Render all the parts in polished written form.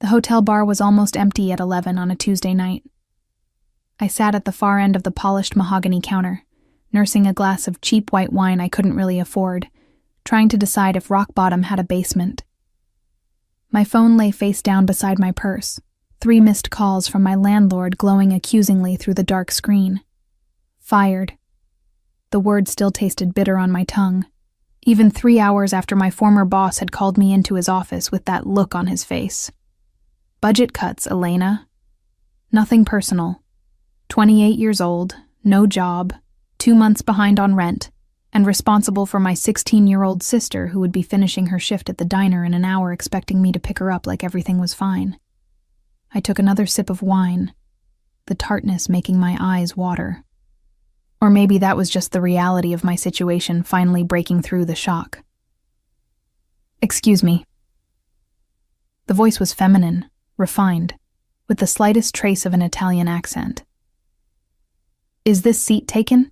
The hotel bar was almost empty at 11 on a Tuesday night. I sat at the far end of the polished mahogany counter, nursing a glass of cheap white wine I couldn't really afford, trying to decide if rock bottom had a basement. My phone lay face down beside my purse, 3 missed calls from my landlord glowing accusingly through the dark screen. Fired. The word still tasted bitter on my tongue, even 3 hours after my former boss had called me into his office with that look on his face. Budget cuts, Elena. Nothing personal. 28 years old, no job, 2 months behind on rent, and responsible for my 16-year-old sister who would be finishing her shift at the diner in an hour expecting me to pick her up like everything was fine. I took another sip of wine, the tartness making my eyes water. Or maybe that was just the reality of my situation finally breaking through the shock. Excuse me. The voice was feminine, refined, with the slightest trace of an Italian accent. Is this seat taken?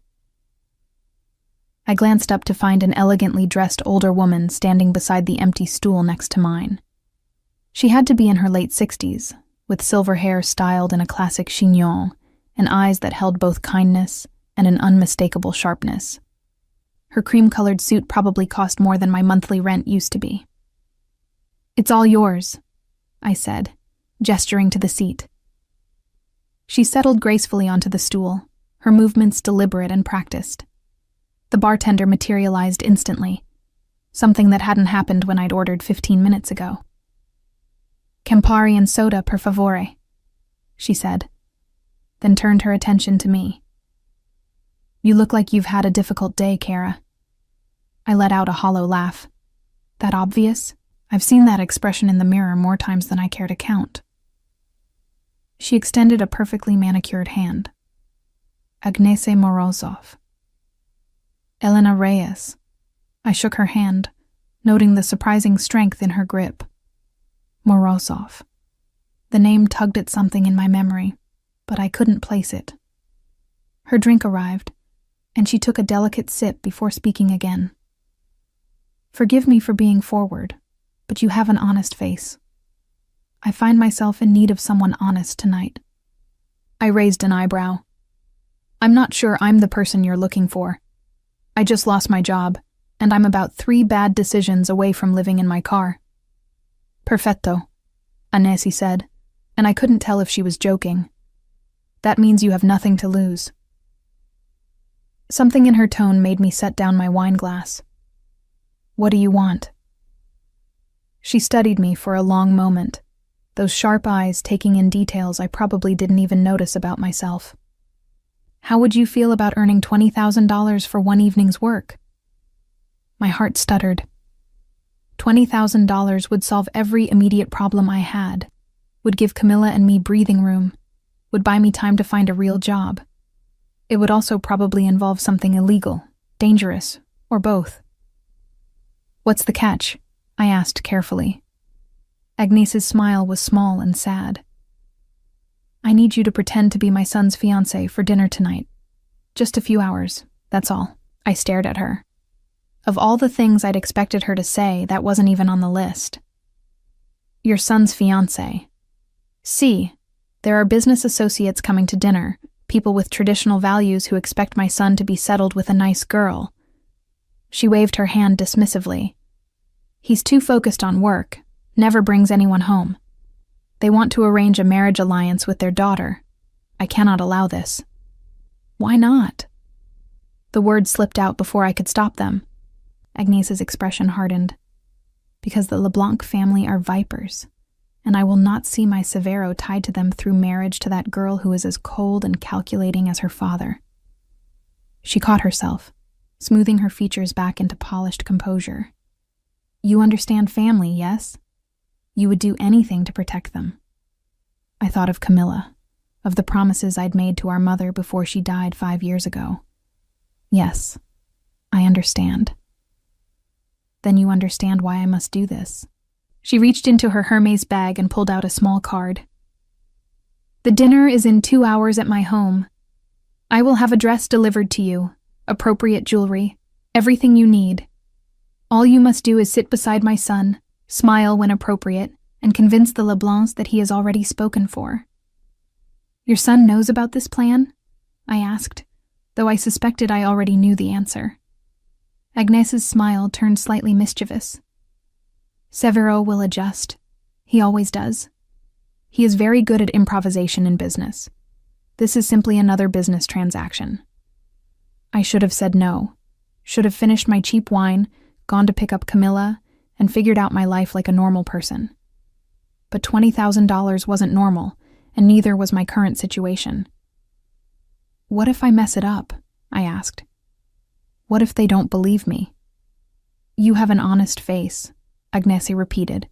I glanced up to find an elegantly dressed older woman standing beside the empty stool next to mine. She had to be in her late 60s, with silver hair styled in a classic chignon, and eyes that held both kindness and an unmistakable sharpness. Her cream-colored suit probably cost more than my monthly rent used to be. It's all yours, I said, gesturing to the seat. She settled gracefully onto the stool, her movements deliberate and practiced. The bartender materialized instantly, something that hadn't happened when I'd ordered 15 minutes ago. Campari and soda, per favore, she said, then turned her attention to me. You look like you've had a difficult day, Kara. I let out a hollow laugh. That obvious? I've seen that expression in the mirror more times than I care to count. She extended a perfectly manicured hand. Agnese Morozov. Elena Reyes. I shook her hand, noting the surprising strength in her grip. Morozov. The name tugged at something in my memory, but I couldn't place it. Her drink arrived, and she took a delicate sip before speaking again. Forgive me for being forward, but you have an honest face. I find myself in need of someone honest tonight. I raised an eyebrow. I'm not sure I'm the person you're looking for. I just lost my job, and I'm about 3 bad decisions away from living in my car. Perfetto, Agnese said, and I couldn't tell if she was joking. That means you have nothing to lose. Something in her tone made me set down my wine glass. What do you want? She studied me for a long moment, those sharp eyes taking in details I probably didn't even notice about myself. How would you feel about earning $20,000 for one evening's work? My heart stuttered. $20,000 would solve every immediate problem I had, would give Camilla and me breathing room, would buy me time to find a real job. It would also probably involve something illegal, dangerous, or both. What's the catch? I asked carefully. Agnese's smile was small and sad. I need you to pretend to be my son's fiancée for dinner tonight. Just a few hours, that's all. I stared at her. Of all the things I'd expected her to say, that wasn't even on the list. Your son's fiancée. See, there are business associates coming to dinner, people with traditional values who expect my son to be settled with a nice girl. She waved her hand dismissively. He's too focused on work, never brings anyone home. They want to arrange a marriage alliance with their daughter. I cannot allow this. Why not? The words slipped out before I could stop them. Agnese's expression hardened. Because the LeBlanc family are vipers, and I will not see my Severo tied to them through marriage to that girl who is as cold and calculating as her father. She caught herself, smoothing her features back into polished composure. You understand family, yes? You would do anything to protect them. I thought of Camilla, of the promises I'd made to our mother before she died 5 years ago. Yes, I understand. Then you understand why I must do this. She reached into her Hermes bag and pulled out a small card. The dinner is in 2 hours at my home. I will have a dress delivered to you, appropriate jewelry, everything you need. All you must do is sit beside my son, smile when appropriate, and convince the Leblancs that he is already spoken for. "Your son knows about this plan?" I asked, though I suspected I already knew the answer. Agnès' smile turned slightly mischievous. "Severo will adjust. He always does. He is very good at improvisation in business. This is simply another business transaction." I should have said no. Should have finished my cheap wine, gone to pick up Camilla, and figured out my life like a normal person. But $20,000 wasn't normal, and neither was my current situation. "What if I mess it up?" I asked. "What if they don't believe me?" "You have an honest face," Agnès repeated.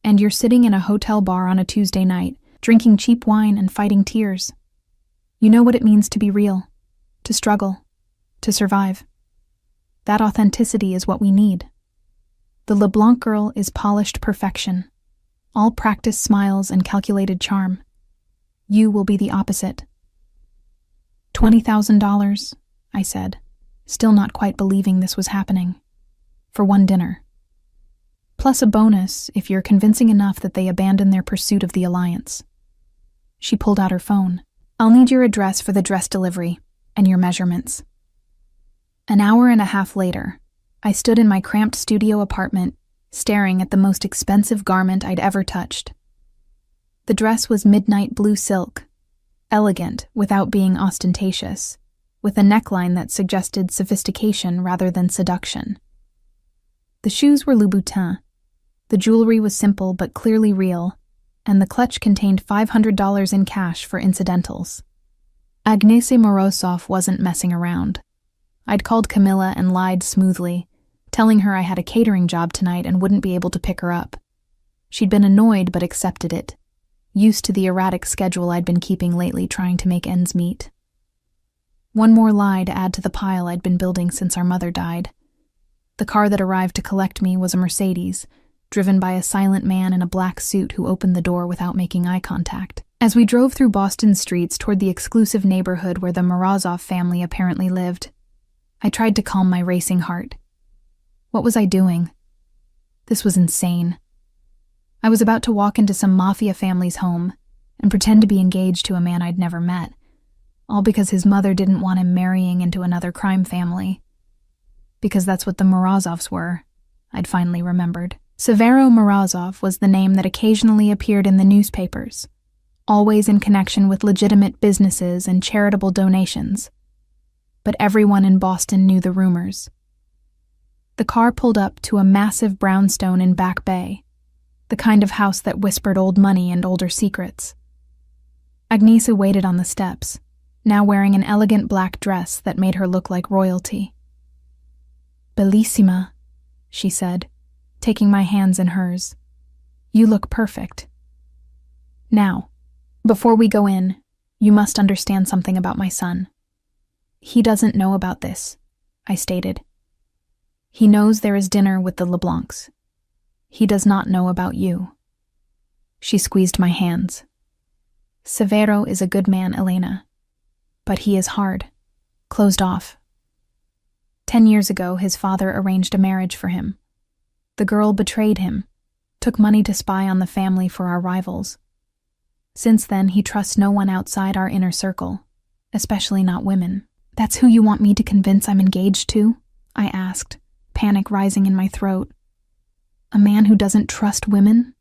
"And you're sitting in a hotel bar on a Tuesday night, drinking cheap wine and fighting tears. You know what it means to be real, to struggle, to survive. That authenticity is what we need. The LeBlanc girl is polished perfection, all practiced smiles and calculated charm. You will be the opposite." $20,000, I said, still not quite believing this was happening. "For one dinner. Plus a bonus if you're convincing enough that they abandon their pursuit of the alliance." She pulled out her phone. "I'll need your address for the dress delivery, and your measurements." An hour and a half later, I stood in my cramped studio apartment, staring at the most expensive garment I'd ever touched. The dress was midnight blue silk, elegant without being ostentatious, with a neckline that suggested sophistication rather than seduction. The shoes were Louboutin. The jewelry was simple but clearly real, and the clutch contained $500 in cash for incidentals. Agnès Morozov wasn't messing around. I'd called Camilla and lied smoothly, telling her I had a catering job tonight and wouldn't be able to pick her up. She'd been annoyed but accepted it, used to the erratic schedule I'd been keeping lately trying to make ends meet. One more lie to add to the pile I'd been building since our mother died. The car that arrived to collect me was a Mercedes, driven by a silent man in a black suit who opened the door without making eye contact. As we drove through Boston's streets toward the exclusive neighborhood where the Morozov family apparently lived, I tried to calm my racing heart. What was I doing? This was insane. I was about to walk into some Mafia family's home and pretend to be engaged to a man I'd never met, all because his mother didn't want him marrying into another crime family. Because that's what the Morozovs were, I'd finally remembered. Severo Morozov was the name that occasionally appeared in the newspapers, always in connection with legitimate businesses and charitable donations. But everyone in Boston knew the rumors. The car pulled up to a massive brownstone in Back Bay, the kind of house that whispered old money and older secrets. Agnès waited on the steps, now wearing an elegant black dress that made her look like royalty. "Bellissima," she said, taking my hands in hers. "You look perfect. Now, before we go in, you must understand something about my son." "He doesn't know about this," I stated. "He knows there is dinner with the LeBlancs. He does not know about you." She squeezed my hands. "Severo is a good man, Elena. But he is hard, closed off. 10 years ago, his father arranged a marriage for him. The girl betrayed him, took money to spy on the family for our rivals. Since then, he trusts no one outside our inner circle, especially not women." "That's who you want me to convince I'm engaged to?" I asked, panic rising in my throat. "A man who doesn't trust women?"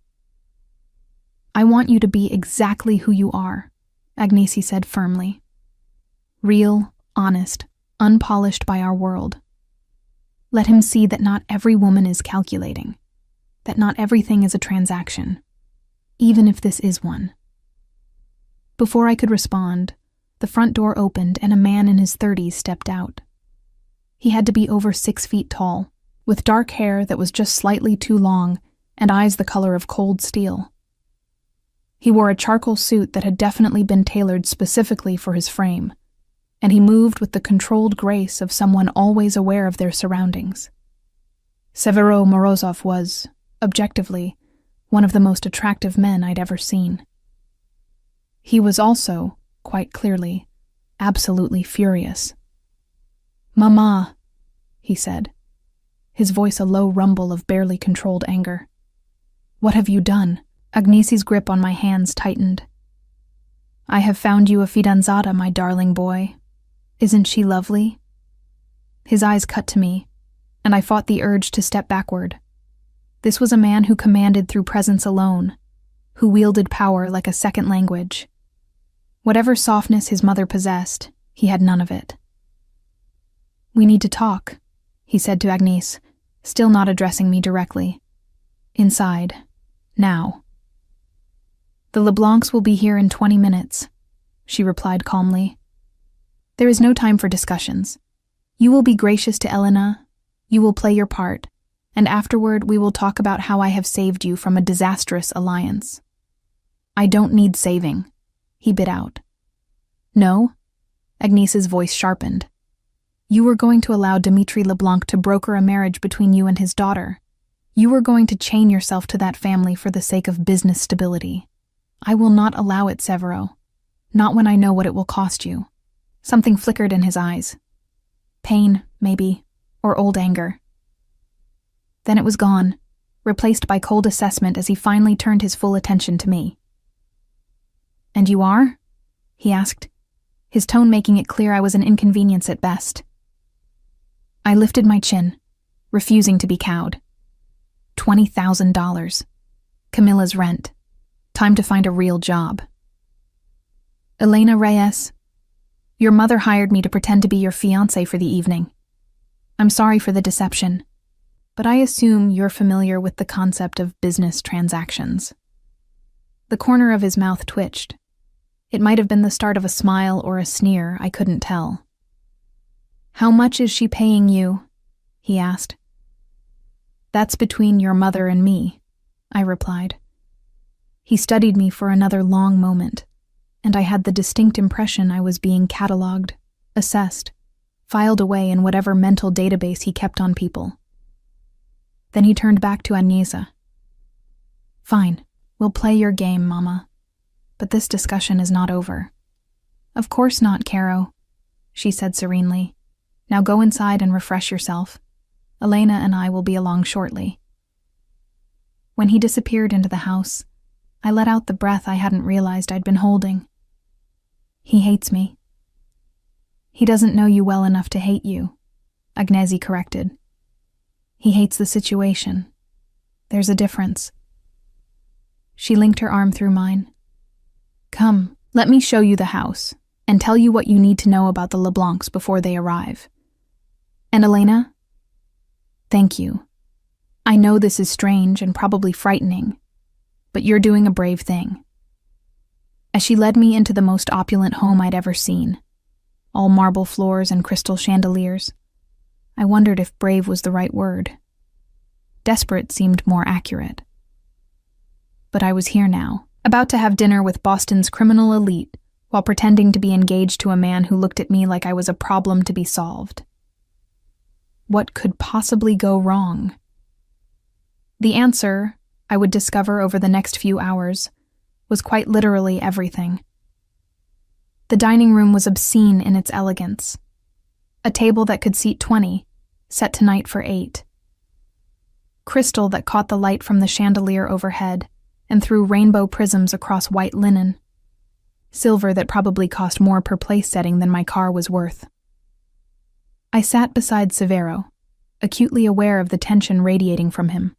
"I want you to be exactly who you are," Agnès said firmly. "Real, honest, unpolished by our world. Let him see that not every woman is calculating, that not everything is a transaction, even if this is one." Before I could respond, the front door opened and a man in his 30s stepped out. He had to be over 6 feet tall, with dark hair that was just slightly too long and eyes the color of cold steel. He wore a charcoal suit that had definitely been tailored specifically for his frame, and he moved with the controlled grace of someone always aware of their surroundings. Severo Morozov was, objectively, one of the most attractive men I'd ever seen. He was also, quite clearly, absolutely furious. "Mama," he said, his voice a low rumble of barely controlled anger. What have you done? Agnese's grip on my hands tightened. I have found you a fidanzata, my darling boy. Isn't she lovely? His eyes cut to me, and I fought the urge to step backward. This was a man who commanded through presence alone, who wielded power like a second language. Whatever softness his mother possessed, he had none of it. We need to talk, he said to Agnese, still not addressing me directly. Inside. Now. The LeBlancs will be here in 20 minutes, she replied calmly. There is no time for discussions. You will be gracious to Elena, you will play your part, and afterward we will talk about how I have saved you from a disastrous alliance. I don't need saving, he bit out. No? Agnese's voice sharpened. You were going to allow Dimitri LeBlanc to broker a marriage between you and his daughter. You were going to chain yourself to that family for the sake of business stability. I will not allow it, Severo. Not when I know what it will cost you. Something flickered in his eyes. Pain, maybe, or old anger. Then it was gone, replaced by cold assessment as he finally turned his full attention to me. And you are? He asked, his tone making it clear I was an inconvenience at best. I lifted my chin, refusing to be cowed. $20,000. Camilla's rent. Time to find a real job. Elena Reyes, your mother hired me to pretend to be your fiancé for the evening. I'm sorry for the deception, but I assume you're familiar with the concept of business transactions. The corner of his mouth twitched. It might have been the start of a smile or a sneer, I couldn't tell. How much is she paying you? He asked. That's between your mother and me, I replied. He studied me for another long moment, and I had the distinct impression I was being catalogued, assessed, filed away in whatever mental database he kept on people. Then he turned back to Agnese. Fine, we'll play your game, Mama. But this discussion is not over. Of course not, Caro, she said serenely. Now go inside and refresh yourself. Elena and I will be along shortly. When he disappeared into the house, I let out the breath I hadn't realized I'd been holding. He hates me. He doesn't know you well enough to hate you, Agnese corrected. He hates the situation. There's a difference. She linked her arm through mine. Come, let me show you the house, and tell you what you need to know about the LeBlancs before they arrive. And Elena? Thank you. I know this is strange and probably frightening, but you're doing a brave thing. As she led me into the most opulent home I'd ever seen, all marble floors and crystal chandeliers, I wondered if brave was the right word. Desperate seemed more accurate. But I was here now, about to have dinner with Boston's criminal elite, while pretending to be engaged to a man who looked at me like I was a problem to be solved. What could possibly go wrong? The answer, I would discover over the next few hours, was quite literally everything. The dining room was obscene in its elegance. A table that could seat 20, set tonight for 8. Crystal that caught the light from the chandelier overhead and threw rainbow prisms across white linen. Silver that probably cost more per place setting than my car was worth. I sat beside Severo, acutely aware of the tension radiating from him.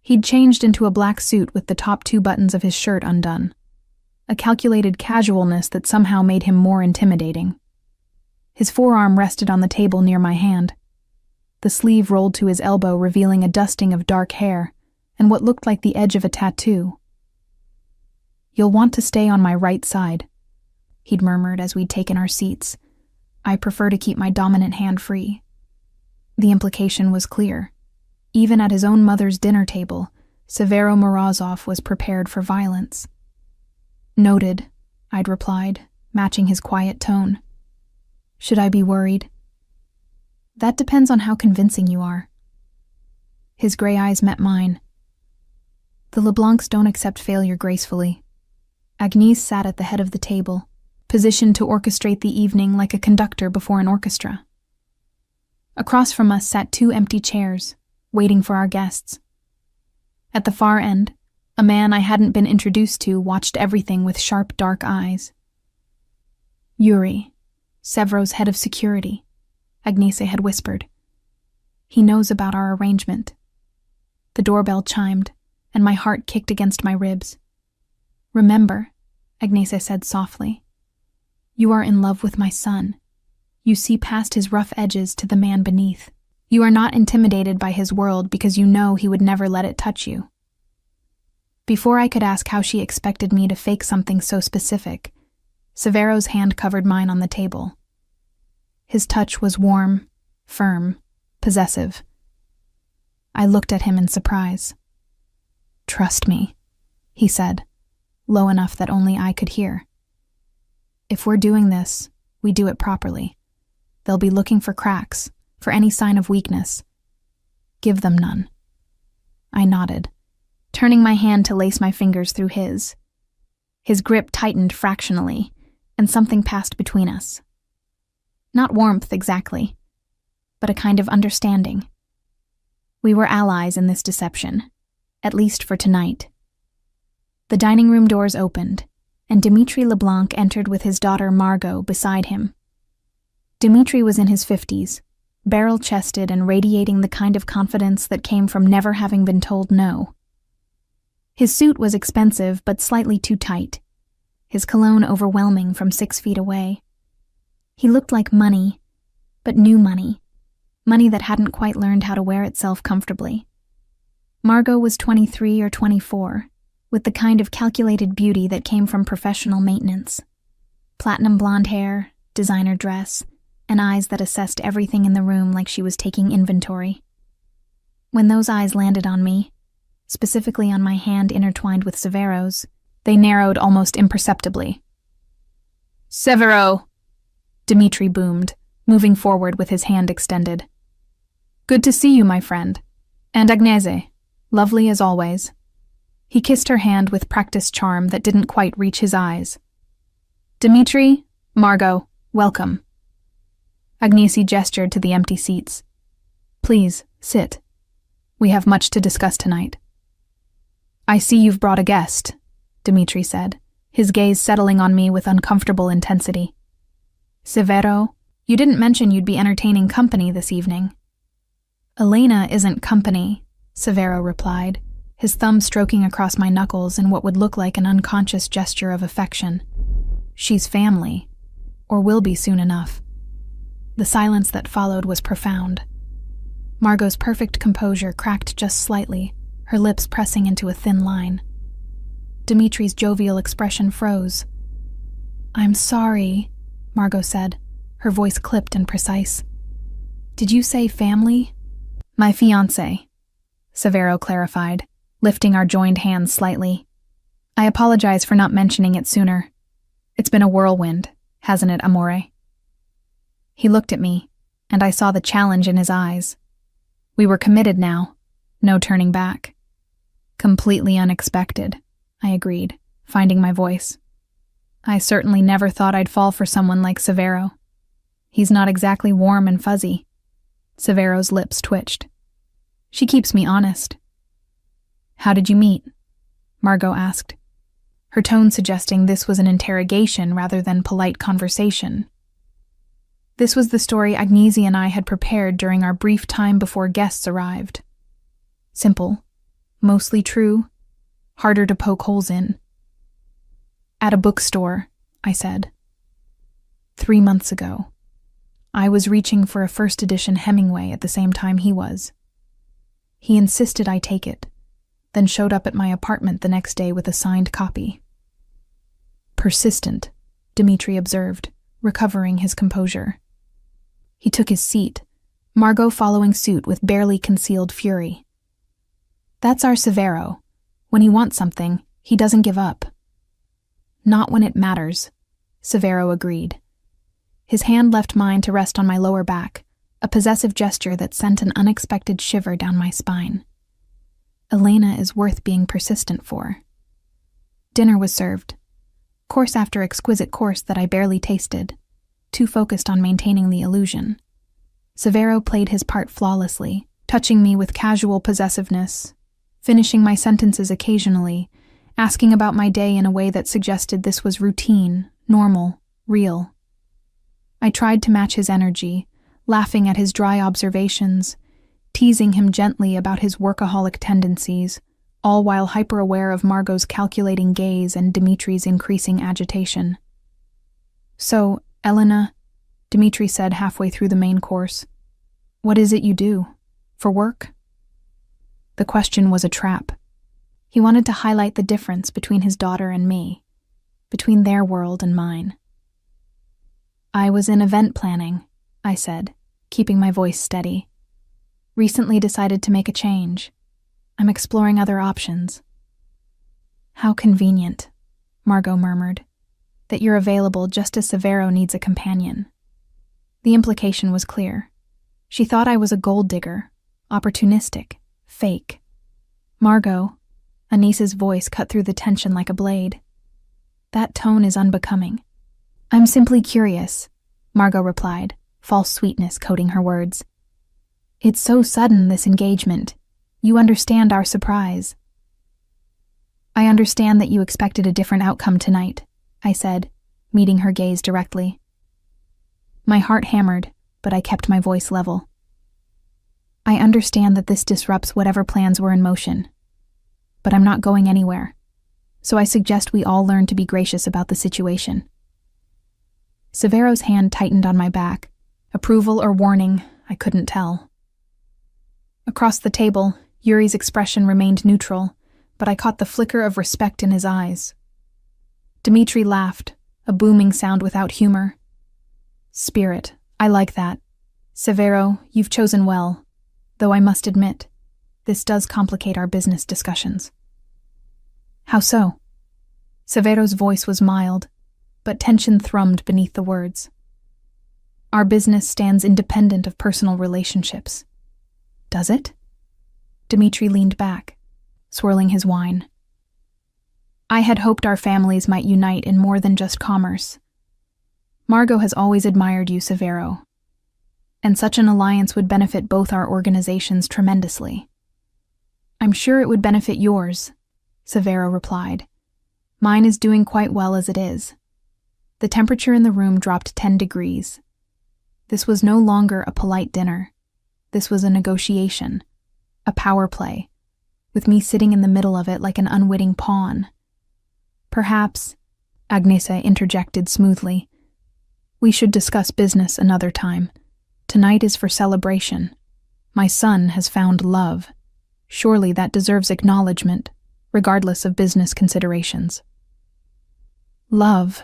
He'd changed into a black suit with the top 2 buttons of his shirt undone, a calculated casualness that somehow made him more intimidating. His forearm rested on the table near my hand. The sleeve rolled to his elbow, revealing a dusting of dark hair and what looked like the edge of a tattoo. You'll want to stay on my right side, he'd murmured as we'd taken our seats. I prefer to keep my dominant hand free. The implication was clear. Even at his own mother's dinner table, Severo Morozov was prepared for violence. Noted, I'd replied, matching his quiet tone. Should I be worried? That depends on how convincing you are. His gray eyes met mine. The LeBlancs don't accept failure gracefully. Agnese sat at the head of the table, positioned to orchestrate the evening like a conductor before an orchestra. Across from us sat 2 empty chairs, waiting for our guests. At the far end, a man I hadn't been introduced to watched everything with sharp, dark eyes. Yuri, Severo's head of security, Agnese had whispered. He knows about our arrangement. The doorbell chimed, and my heart kicked against my ribs. Remember, Agnese said softly, you are in love with my son. You see past his rough edges to the man beneath. You are not intimidated by his world because you know he would never let it touch you. Before I could ask how she expected me to fake something so specific, Severo's hand covered mine on the table. His touch was warm, firm, possessive. I looked at him in surprise. Trust me, he said, low enough that only I could hear. If we're doing this, we do it properly. They'll be looking for cracks, for any sign of weakness. Give them none. I nodded, turning my hand to lace my fingers through his. His grip tightened fractionally, and something passed between us. Not warmth exactly, but a kind of understanding. We were allies in this deception, at least for tonight. The dining room doors opened, and Dimitri Leblanc entered with his daughter Margot beside him. Dimitri was in his 50s, barrel-chested and radiating the kind of confidence that came from never having been told no. His suit was expensive but slightly too tight, his cologne overwhelming from 6 feet away. He looked like money, but new money, money that hadn't quite learned how to wear itself comfortably. Margot was 23 or 24, with the kind of calculated beauty that came from professional maintenance. Platinum blonde hair, designer dress, and eyes that assessed everything in the room like she was taking inventory. When those eyes landed on me, specifically on my hand intertwined with Severo's, they narrowed almost imperceptibly. "Severo!" Dimitri boomed, moving forward with his hand extended. "Good to see you, my friend. And Agnese, lovely as always." He kissed her hand with practiced charm that didn't quite reach his eyes. "Dimitri, Margot, welcome." Agnese gestured to the empty seats. "Please, sit. We have much to discuss tonight." "I see you've brought a guest," Dimitri said, his gaze settling on me with uncomfortable intensity. "Severo, you didn't mention you'd be entertaining company this evening." "Elena isn't company," Severo replied, his thumb stroking across my knuckles in what would look like an unconscious gesture of affection. "She's family, or will be soon enough." The silence that followed was profound. Margot's perfect composure cracked just slightly, her lips pressing into a thin line. Dimitri's jovial expression froze. "I'm sorry," Margot said, her voice clipped and precise. "Did you say family?" "My fiancée," Severo clarified, lifting our joined hands slightly. "I apologize for not mentioning it sooner. It's been a whirlwind, hasn't it, amore?" He looked at me, and I saw the challenge in his eyes. We were committed now, no turning back. "Completely unexpected," I agreed, finding my voice. "I certainly never thought I'd fall for someone like Severo. He's not exactly warm and fuzzy." Severo's lips twitched. "She keeps me honest." "How did you meet?" Margot asked, her tone suggesting this was an interrogation rather than polite conversation. This was the story Agnese and I had prepared during our brief time before guests arrived. Simple, mostly true, harder to poke holes in. "At a bookstore," I said. 3 months ago. I was reaching for a first edition Hemingway at the same time he was. He insisted I take it, then showed up at my apartment the next day with a signed copy. "Persistent," Dimitri observed, recovering his composure. He took his seat, Margot following suit with barely concealed fury. "That's our Severo. When he wants something, he doesn't give up." "Not when it matters," Severo agreed. His hand left mine to rest on my lower back, a possessive gesture that sent an unexpected shiver down my spine. Elena is worth being persistent for. Dinner was served, course after exquisite course that I barely tasted, too focused on maintaining the illusion. Severo played his part flawlessly, touching me with casual possessiveness, finishing my sentences occasionally, asking about my day in a way that suggested this was routine, normal, real. I tried to match his energy, laughing at his dry observations, teasing him gently about his workaholic tendencies, all while hyper-aware of Margot's calculating gaze and Dimitri's increasing agitation. "So, Elena," Dimitri said halfway through the main course, "what is it you do? For work?" The question was a trap. He wanted to highlight the difference between his daughter and me, between their world and mine. "I was in event planning," I said, keeping my voice steady. "Recently decided to make a change. I'm exploring other options." "How convenient," Margot murmured, "that you're available just as Severo needs a companion." The implication was clear. She thought I was a gold digger, opportunistic, fake. "Margot," Anissa's voice cut through the tension like a blade. "That tone is unbecoming." "I'm simply curious," Margot replied, false sweetness coating her words. "It's so sudden, this engagement. You understand our surprise." "I understand that you expected a different outcome tonight," I said, meeting her gaze directly. My heart hammered, but I kept my voice level. "I understand that this disrupts whatever plans were in motion. But I'm not going anywhere, so I suggest we all learn to be gracious about the situation." Severo's hand tightened on my back. Approval or warning, I couldn't tell. Across the table, Yuri's expression remained neutral, but I caught the flicker of respect in his eyes. Dimitri laughed, a booming sound without humor. "Spirit, I like that. Severo, you've chosen well, though I must admit, this does complicate our business discussions." "How so?" Severo's voice was mild, but tension thrummed beneath the words. "Our business stands independent of personal relationships." "Does it?" Dimitri leaned back, swirling his wine. "I had hoped our families might unite in more than just commerce. Margot has always admired you, Severo, and such an alliance would benefit both our organizations tremendously." "I'm sure it would benefit yours," Severo replied. "Mine is doing quite well as it is." The temperature in the room dropped 10 degrees. This was no longer a polite dinner. This was a negotiation, a power play, with me sitting in the middle of it like an unwitting pawn. "Perhaps," Agnesa interjected smoothly, "we should discuss business another time. Tonight is for celebration. My son has found love. Surely that deserves acknowledgement, regardless of business considerations." "Love,"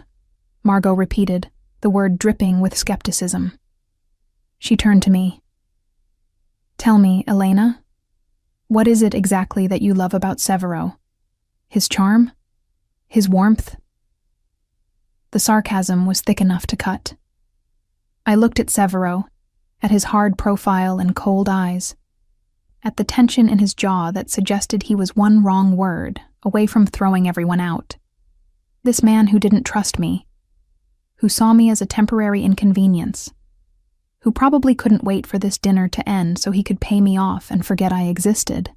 Margot repeated, the word dripping with skepticism. She turned to me. "Tell me, Elena, what is it exactly that you love about Severo? His charm? His warmth?" The sarcasm was thick enough to cut. I looked at Severo, at his hard profile and cold eyes, at the tension in his jaw that suggested he was one wrong word away from throwing everyone out. This man who didn't trust me, who saw me as a temporary inconvenience, who probably couldn't wait for this dinner to end so he could pay me off and forget I existed.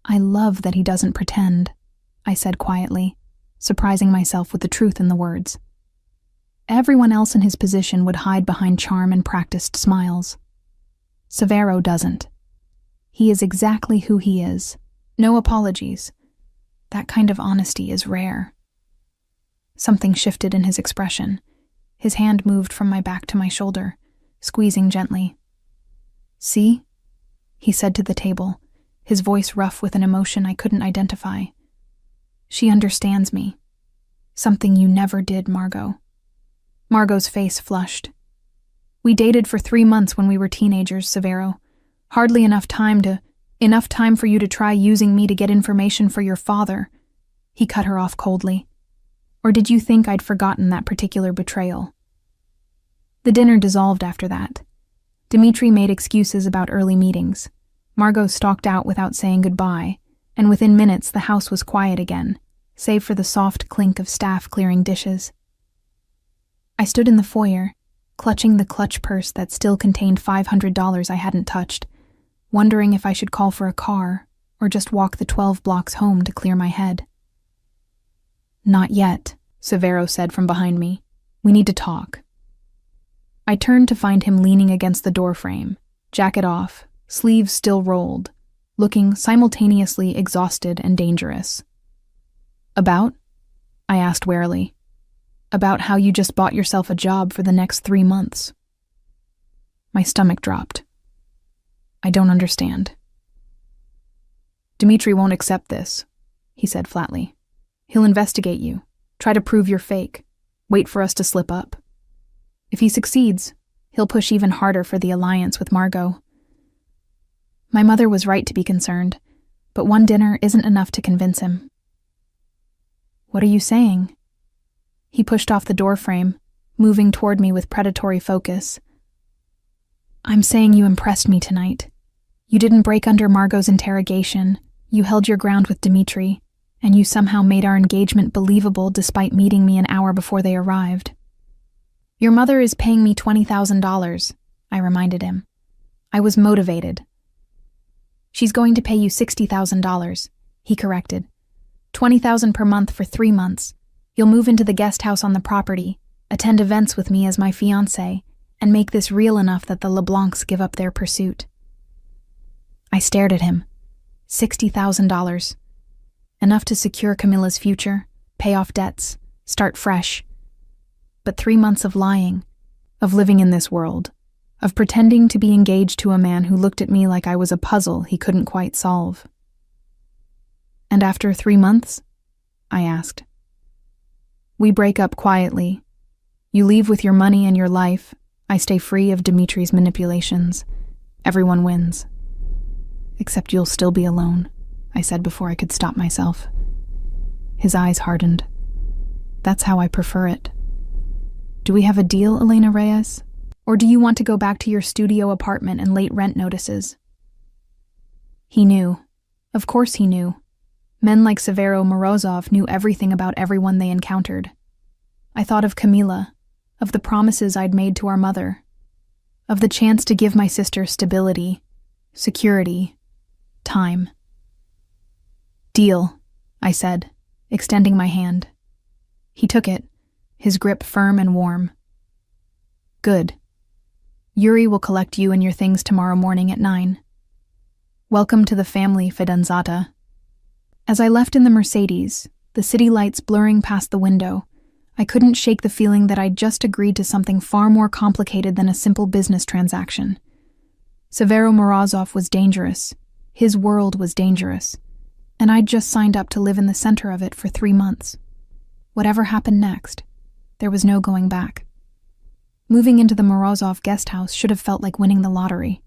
"I love that he doesn't pretend," I said quietly, surprising myself with the truth in the words. Everyone else in his position would hide behind charm and practiced smiles. Severo doesn't. He is exactly who he is. No apologies. That kind of honesty is rare. Something shifted in his expression. His hand moved from my back to my shoulder, squeezing gently. "See?" he said to the table, his voice rough with an emotion I couldn't identify. "She understands me. Something you never did, Margot." Margot's face flushed. "We dated for 3 months when we were teenagers, Severo. Hardly enough time for you to try using me to get information for your father." He cut her off coldly. "Or did you think I'd forgotten that particular betrayal?" The dinner dissolved after that. Dimitri made excuses about early meetings. Margot stalked out without saying goodbye, and within minutes the house was quiet again, save for the soft clink of staff clearing dishes. I stood in the foyer, clutching the clutch purse that still contained $500 I hadn't touched, wondering if I should call for a car or just walk the 12 blocks home to clear my head. "Not yet," Severo said from behind me. "We need to talk." I turned to find him leaning against the doorframe, jacket off, sleeves still rolled, looking simultaneously exhausted and dangerous. "About?" I asked warily. "About how you just bought yourself a job for the next 3 months." My stomach dropped. "I don't understand." "Dimitri won't accept this," he said flatly. "He'll investigate you, try to prove you're fake, wait for us to slip up. If he succeeds, he'll push even harder for the alliance with Margot." My mother was right to be concerned, but one dinner isn't enough to convince him. "What are you saying?" He pushed off the doorframe, moving toward me with predatory focus. "I'm saying you impressed me tonight. You didn't break under Margot's interrogation, you held your ground with Dimitri, and you somehow made our engagement believable despite meeting me an hour before they arrived." "Your mother is paying me $20,000, I reminded him. I was motivated. "She's going to pay you $60,000, he corrected. $20,000 per month for 3 months. You'll move into the guest house on the property, attend events with me as my fiancée, and make this real enough that the LeBlancs give up their pursuit." I stared at him. $60,000. Enough to secure Camilla's future, pay off debts, start fresh. But 3 months of lying, of living in this world, of pretending to be engaged to a man who looked at me like I was a puzzle he couldn't quite solve. "And after 3 months?" I asked. "We break up quietly. You leave with your money and your life. I stay free of Dimitri's manipulations. Everyone wins. Except you'll still be alone," I said before I could stop myself. His eyes hardened. "That's how I prefer it. Do we have a deal, Elena Reyes? Or do you want to go back to your studio apartment and late rent notices?" He knew. Of course he knew. Men like Severo Morozov knew everything about everyone they encountered. I thought of Camila, of the promises I'd made to our mother, of the chance to give my sister stability, security, time. "Deal," I said, extending my hand. He took it, his grip firm and warm. "Good. Yuri will collect you and your things tomorrow morning at 9. Welcome to the family, fidanzata." As I left in the Mercedes, the city lights blurring past the window, I couldn't shake the feeling that I'd just agreed to something far more complicated than a simple business transaction. Severo Morozov was dangerous. His world was dangerous. And I'd just signed up to live in the center of it for 3 months. Whatever happened next, there was no going back. Moving into the Morozov guest house should have felt like winning the lottery.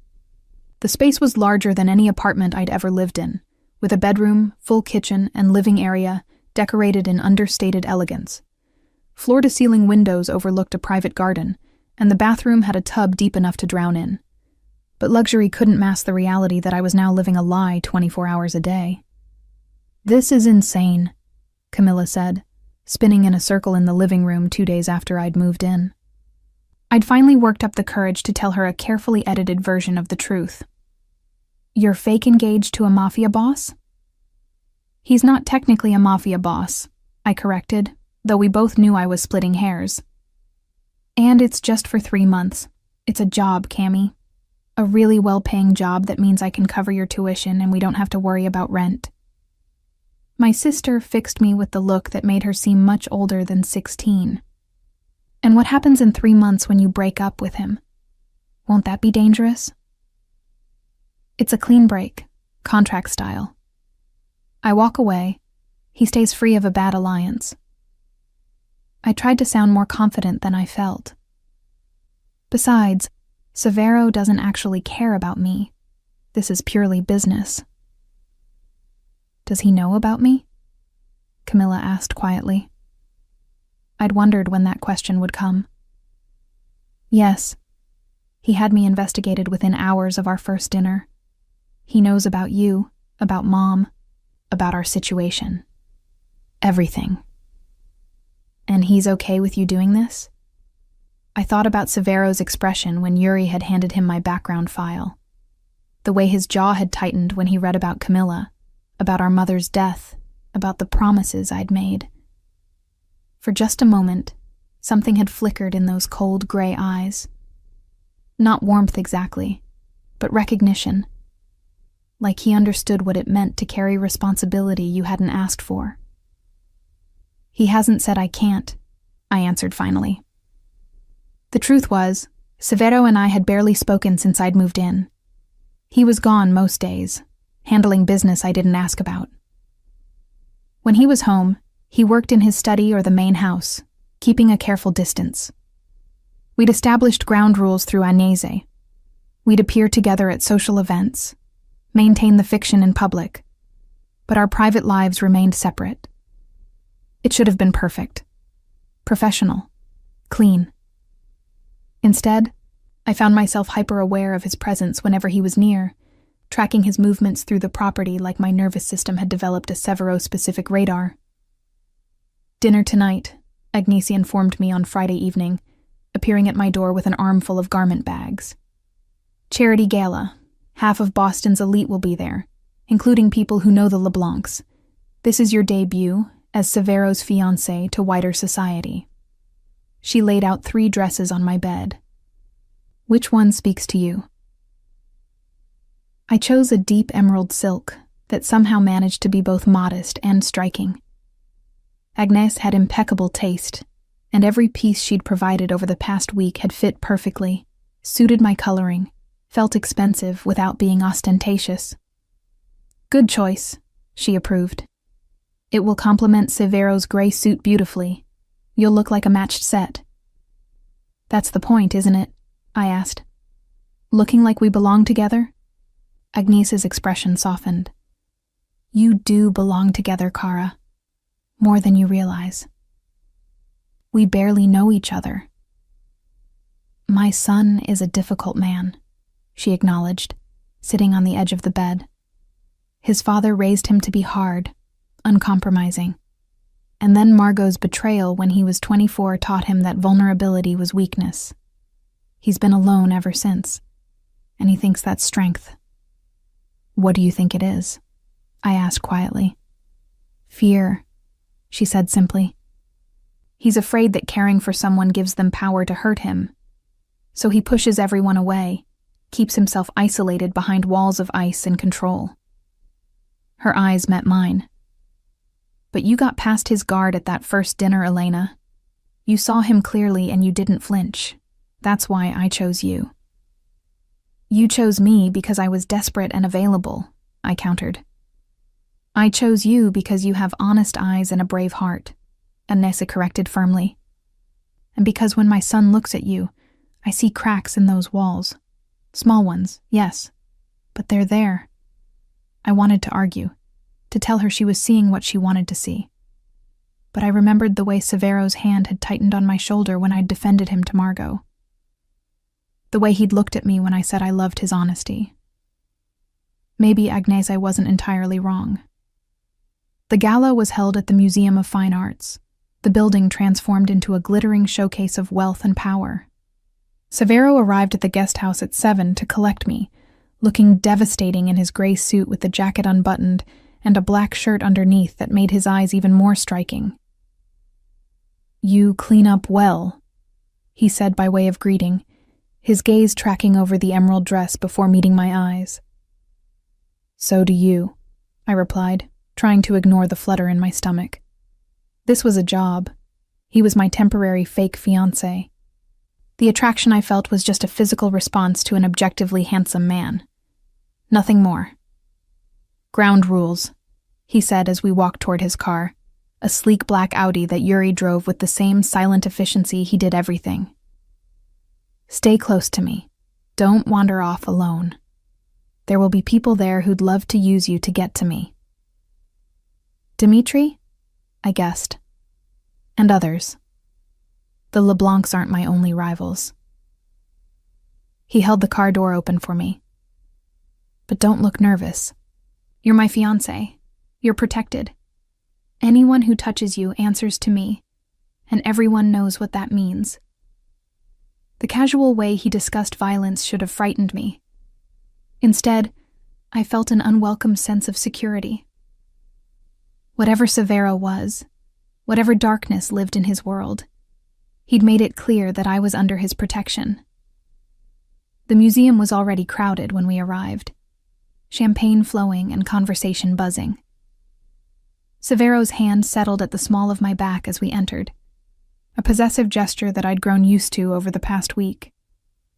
The space was larger than any apartment I'd ever lived in, with a bedroom, full kitchen, and living area decorated in understated elegance. Floor-to-ceiling windows overlooked a private garden, and the bathroom had a tub deep enough to drown in. But luxury couldn't mask the reality that I was now living a lie 24 hours a day. "This is insane," Camilla said, spinning in a circle in the living room 2 days after I'd moved in. I'd finally worked up the courage to tell her a carefully edited version of the truth. "You're fake engaged to a mafia boss?" "He's not technically a mafia boss," I corrected, though we both knew I was splitting hairs. "And it's just for 3 months. It's a job, Cammy. A really well-paying job that means I can cover your tuition and we don't have to worry about rent." My sister fixed me with the look that made her seem much older than 16. "And what happens in 3 months when you break up with him? Won't that be dangerous?" "It's a clean break, contract style. I walk away, he stays free of a bad alliance." I tried to sound more confident than I felt. Besides, Severo doesn't actually care about me. This is purely business. "Does he know about me?" Camilla asked quietly. I'd wondered when that question would come. "Yes. He had me investigated within hours of our first dinner. He knows about you, about Mom, about our situation. Everything." "And he's okay with you doing this?" I thought about Severo's expression when Yuri had handed him my background file. The way his jaw had tightened when he read about Camilla, about our mother's death, about the promises I'd made. For just a moment, something had flickered in those cold gray eyes. Not warmth exactly, but recognition. Like he understood what it meant to carry responsibility you hadn't asked for. He hasn't said I can't, I answered finally. The truth was, Severo and I had barely spoken since I'd moved in. He was gone most days, handling business I didn't ask about. When he was home, he worked in his study or the main house, keeping a careful distance. We'd established ground rules through Agnese. We'd appear together at social events, maintain the fiction in public, but our private lives remained separate. It should have been perfect, professional, clean. Instead, I found myself hyper-aware of his presence whenever he was near, tracking his movements through the property like my nervous system had developed a Severo-specific radar. Dinner tonight, Agnese informed me on Friday evening, appearing at my door with an armful of garment bags. Charity gala. Half of Boston's elite will be there, including people who know the LeBlancs. This is your debut as Severo's fiancée to wider society. She laid out 3 dresses on my bed. Which one speaks to you? I chose a deep emerald silk that somehow managed to be both modest and striking. Agnès had impeccable taste, and every piece she'd provided over the past week had fit perfectly, suited my coloring, felt expensive without being ostentatious. Good choice, she approved. It will complement Severo's gray suit beautifully. You'll look like a matched set. That's the point, isn't it? I asked. Looking like we belong together? Agnese's expression softened. You do belong together, Cara. More than you realize. We barely know each other. My son is a difficult man, she acknowledged, sitting on the edge of the bed. His father raised him to be hard, uncompromising. And then Margot's betrayal when he was 24 taught him that vulnerability was weakness. He's been alone ever since, and he thinks that's strength. What do you think it is? I asked quietly. Fear, she said simply. He's afraid that caring for someone gives them power to hurt him. So he pushes everyone away, keeps himself isolated behind walls of ice and control. Her eyes met mine. But you got past his guard at that first dinner, Elena. You saw him clearly and you didn't flinch. That's why I chose you. You chose me because I was desperate and available, I countered. I chose you because you have honest eyes and a brave heart, Agnese corrected firmly. And because when my son looks at you, I see cracks in those walls. Small ones, yes, but they're there. I wanted to argue, to tell her she was seeing what she wanted to see. But I remembered the way Severo's hand had tightened on my shoulder when I'd defended him to Margot. The way he'd looked at me when I said I loved his honesty. Maybe Agnese wasn't entirely wrong. The gala was held at the Museum of Fine Arts, the building transformed into a glittering showcase of wealth and power. Severo arrived at the guest house at 7 to collect me, looking devastating in his gray suit with the jacket unbuttoned and a black shirt underneath that made his eyes even more striking. You clean up well, he said by way of greeting, his gaze tracking over the emerald dress before meeting my eyes. So do you, I replied, trying to ignore the flutter in my stomach. This was a job. He was my temporary fake fiancé. The attraction I felt was just a physical response to an objectively handsome man. Nothing more. Ground rules, he said as we walked toward his car, a sleek black Audi that Yuri drove with the same silent efficiency he did everything. Stay close to me. Don't wander off alone. There will be people there who'd love to use you to get to me. Dimitri? I guessed. And others. The LeBlancs aren't my only rivals. He held the car door open for me. But don't look nervous. You're my fiancé. You're protected. Anyone who touches you answers to me, and everyone knows what that means. The casual way he discussed violence should have frightened me. Instead, I felt an unwelcome sense of security, Whatever Severo was, whatever darkness lived in his world, he'd made it clear that I was under his protection. The museum was already crowded when we arrived, champagne flowing and conversation buzzing. Severo's hand settled at the small of my back as we entered, a possessive gesture that I'd grown used to over the past week.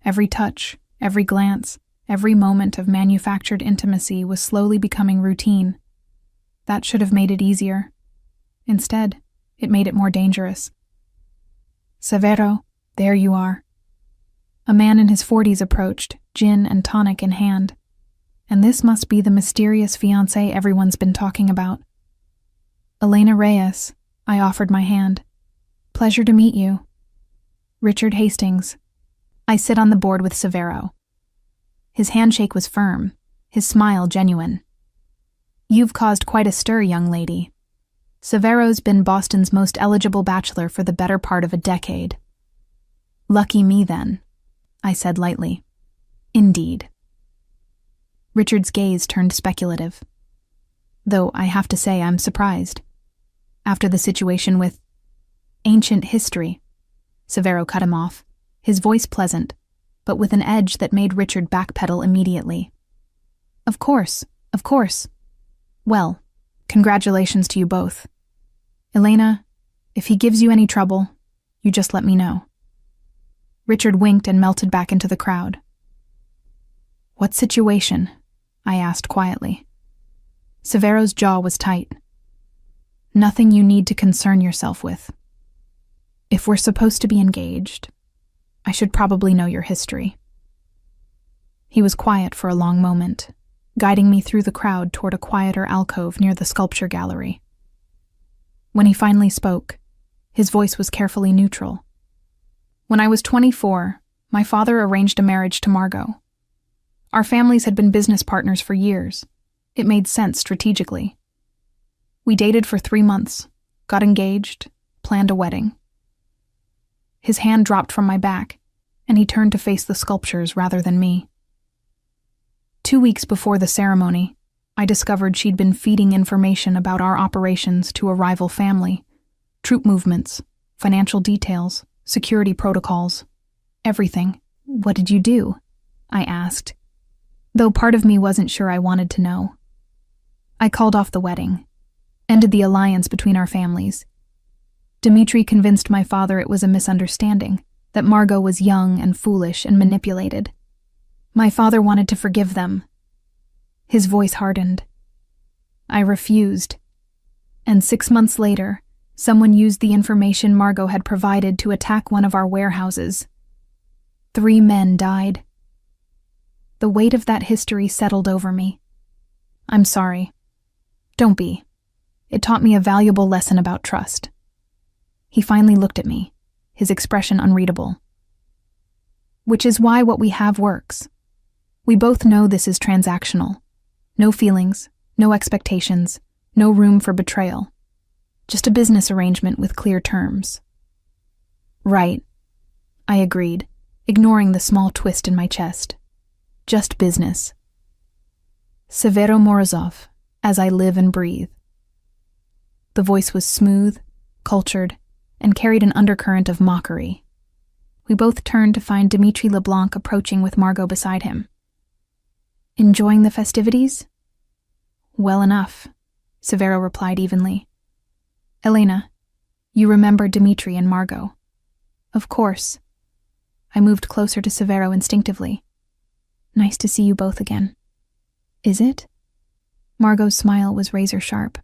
Every touch, every glance, every moment of manufactured intimacy was slowly becoming routine. That should have made it easier. Instead, it made it more dangerous. "Severo, there you are." A man in his 40s approached, gin and tonic in hand. And this must be the mysterious fiancé everyone's been talking about. "Elena Reyes," I offered my hand. "Pleasure to meet you." "Richard Hastings." I sit on the board with Severo. His handshake was firm, his smile genuine. "You've caused quite a stir, young lady. Severo's been Boston's most eligible bachelor for the better part of a decade." "Lucky me, then," I said lightly. "Indeed." Richard's gaze turned speculative. "Though I have to say I'm surprised. After the situation with ancient history," Severo cut him off, his voice pleasant, but with an edge that made Richard backpedal immediately. Of course. Well, congratulations to you both. Elena, if he gives you any trouble, you just let me know." Richard winked and melted back into the crowd. "What situation?" I asked quietly. Severo's jaw was tight. "Nothing you need to concern yourself with. If we're supposed to be engaged, I should probably know your history." He was quiet for a long moment, guiding me through the crowd toward a quieter alcove near the sculpture gallery. When he finally spoke, his voice was carefully neutral. "When I was 24, my father arranged a marriage to Margot. Our families had been business partners for years. It made sense strategically. We dated for 3 months, got engaged, planned a wedding." His hand dropped from my back, and he turned to face the sculptures rather than me. 2 weeks before the ceremony, I discovered she'd been feeding information about our operations to a rival family. Troop movements, financial details, security protocols, everything. "What did you do?" I asked, though part of me wasn't sure I wanted to know. "I called off the wedding, ended the alliance between our families. Dmitri convinced my father it was a misunderstanding, that Margot was young and foolish and manipulated. My father wanted to forgive them." His voice hardened. "I refused. And 6 months later, someone used the information Margot had provided to attack one of our warehouses. 3 men died." The weight of that history settled over me. "I'm sorry. Don't be. It taught me a valuable lesson about trust." He finally looked at me, his expression unreadable. "Which is why what we have works. We both know this is transactional. No feelings, no expectations, no room for betrayal. Just a business arrangement with clear terms." "Right," I agreed, ignoring the small twist in my chest. "Just business. Severo Morozov, as I live and breathe." The voice was smooth, cultured, and carried an undercurrent of mockery. We both turned to find Dmitri LeBlanc approaching with Margot beside him. "Enjoying the festivities?" "Well enough," Severo replied evenly. "Elena, you remember Dmitri and Margot?" "Of course." I moved closer to Severo instinctively. "Nice to see you both again." "Is it?" Margot's smile was razor sharp.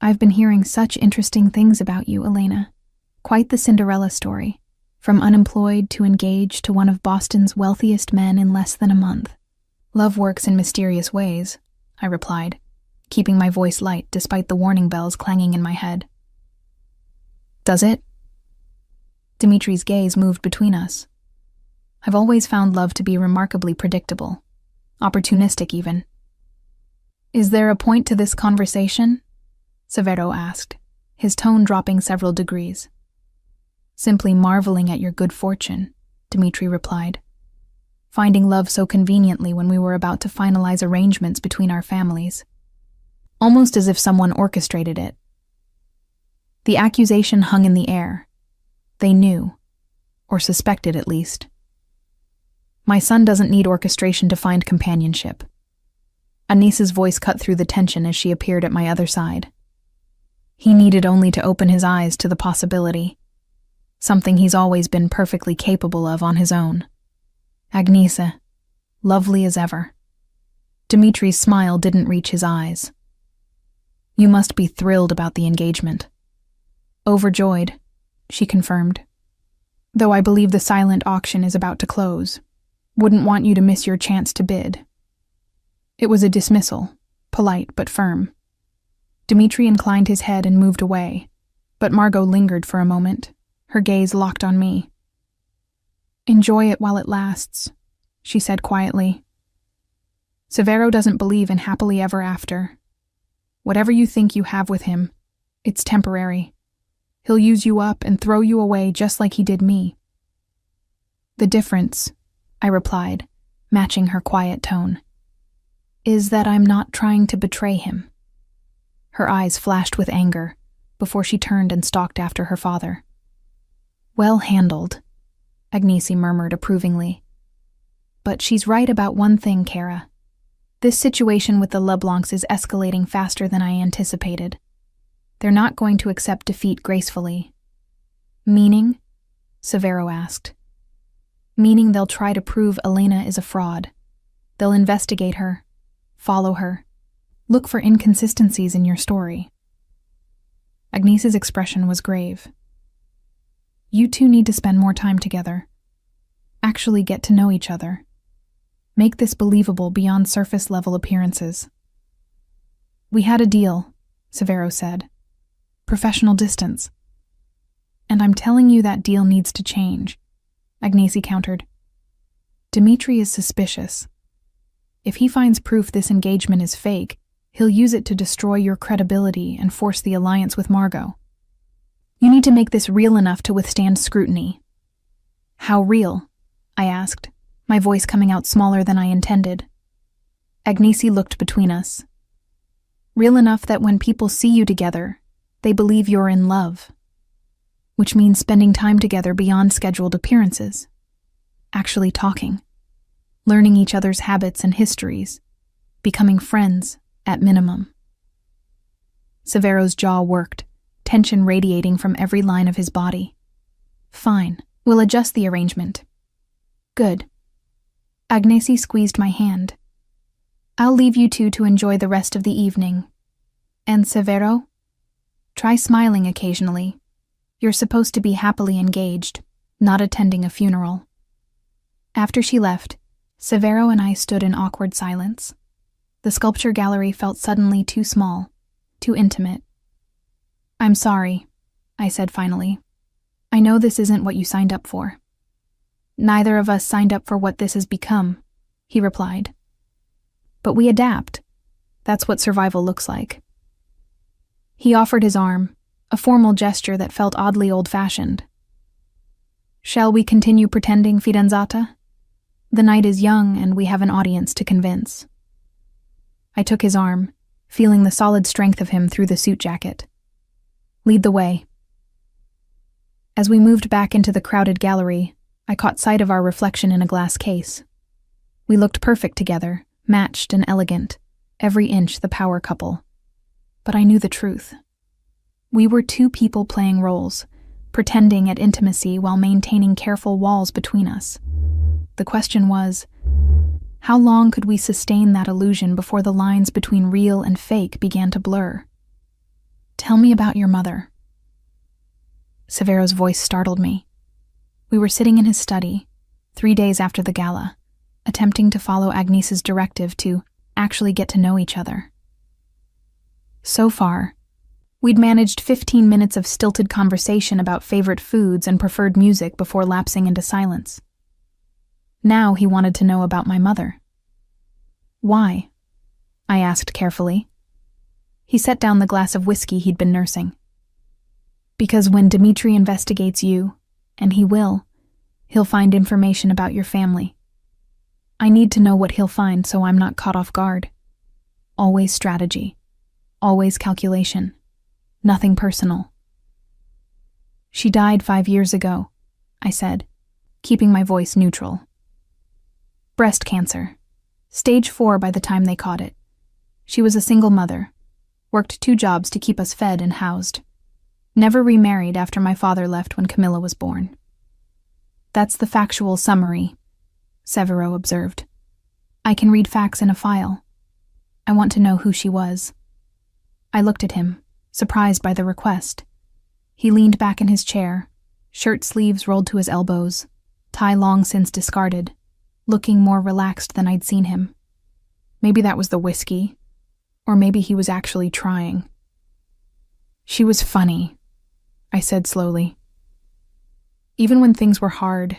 "I've been hearing such interesting things about you, Elena. Quite the Cinderella story, from unemployed to engaged to one of Boston's wealthiest men in less than a month." "Love works in mysterious ways," I replied, keeping my voice light despite the warning bells clanging in my head. "Does it?" Dimitri's gaze moved between us. "I've always found love to be remarkably predictable, opportunistic even." "Is there a point to this conversation?" Severo asked, his tone dropping several degrees. "Simply marveling at your good fortune," Dmitri replied. "Finding love so conveniently when we were about to finalize arrangements between our families." almost as if someone orchestrated it. The accusation hung in the air. They knew, or suspected at least. My son doesn't need orchestration to find companionship. Anissa's voice cut through the tension as she appeared at my other side. He needed only to open his eyes to the possibility, something he's always been perfectly capable of on his own. Agnesa, lovely as ever. Dimitri's smile didn't reach his eyes. You must be thrilled about the engagement. Overjoyed, she confirmed. Though I believe the silent auction is about to close. Wouldn't want you to miss your chance to bid. It was a dismissal, polite but firm. Dimitri inclined his head and moved away, but Margot lingered for a moment, her gaze locked on me. Enjoy it while it lasts, she said quietly. Severo doesn't believe in happily ever after. Whatever you think you have with him, it's temporary. He'll use you up and throw you away just like he did me. The difference, I replied, matching her quiet tone, is that I'm not trying to betray him. Her eyes flashed with anger before she turned and stalked after her father. Well handled, Agnesi murmured approvingly. But she's right about one thing, Kara. This situation with the LeBlancs is escalating faster than I anticipated. They're not going to accept defeat gracefully. Meaning? Severo asked. Meaning they'll try to prove Elena is a fraud. They'll investigate her, follow her, look for inconsistencies in your story. Agnese's expression was grave. You two need to spend more time together. Actually get to know each other. Make this believable beyond surface-level appearances. We had a deal, Severo said. Professional distance. And I'm telling you that deal needs to change, Agnesi countered. Dimitri is suspicious. If he finds proof this engagement is fake, he'll use it to destroy your credibility and force the alliance with Margot. You need to make this real enough to withstand scrutiny. How real? I asked, my voice coming out smaller than I intended. Agnesi looked between us. Real enough that when people see you together, they believe you're in love. Which means spending time together beyond scheduled appearances. Actually talking. Learning each other's habits and histories. Becoming friends, at minimum. Severo's jaw worked, tension radiating from every line of his body. Fine, we'll adjust the arrangement. Good. Agnesi squeezed my hand. I'll leave you two to enjoy the rest of the evening. And Severo? Try smiling occasionally. You're supposed to be happily engaged, not attending a funeral. After she left, Severo and I stood in awkward silence. The sculpture gallery felt suddenly too small, too intimate. I'm sorry, I said finally. I know this isn't what you signed up for. Neither of us signed up for what this has become, he replied. But we adapt. That's what survival looks like. He offered his arm, a formal gesture that felt oddly old-fashioned. Shall we continue pretending, fidanzata? The night is young and we have an audience to convince. I took his arm, feeling the solid strength of him through the suit jacket. Lead the way. As we moved back into the crowded gallery, I caught sight of our reflection in a glass case. We looked perfect together, matched and elegant, every inch the power couple. But I knew the truth. We were two people playing roles, pretending at intimacy while maintaining careful walls between us. The question was, how long could we sustain that illusion before the lines between real and fake began to blur? Tell me about your mother. Severo's voice startled me. We were sitting in his study, 3 days after the gala, attempting to follow Agnes's directive to actually get to know each other. So far, we'd managed 15 minutes of stilted conversation about favorite foods and preferred music before lapsing into silence. Now he wanted to know about my mother. Why? I asked carefully. He set down the glass of whiskey he'd been nursing. Because when Dimitri investigates you, and he will, he'll find information about your family. I need to know what he'll find so I'm not caught off guard. Always strategy. always calculation. Nothing personal. She died 5 years ago, I said, keeping my voice neutral. Breast cancer. Stage 4 by the time they caught it. She was a single mother, worked 2 jobs to keep us fed and housed. Never remarried after my father left when Camilla was born. That's the factual summary, Severo observed. I can read facts in a file. I want to know who she was. I looked at him, surprised by the request. He leaned back in his chair, shirt sleeves rolled to his elbows, tie long since discarded, looking more relaxed than I'd seen him. Maybe that was the whiskey, or maybe he was actually trying. She was funny, I said slowly. Even when things were hard,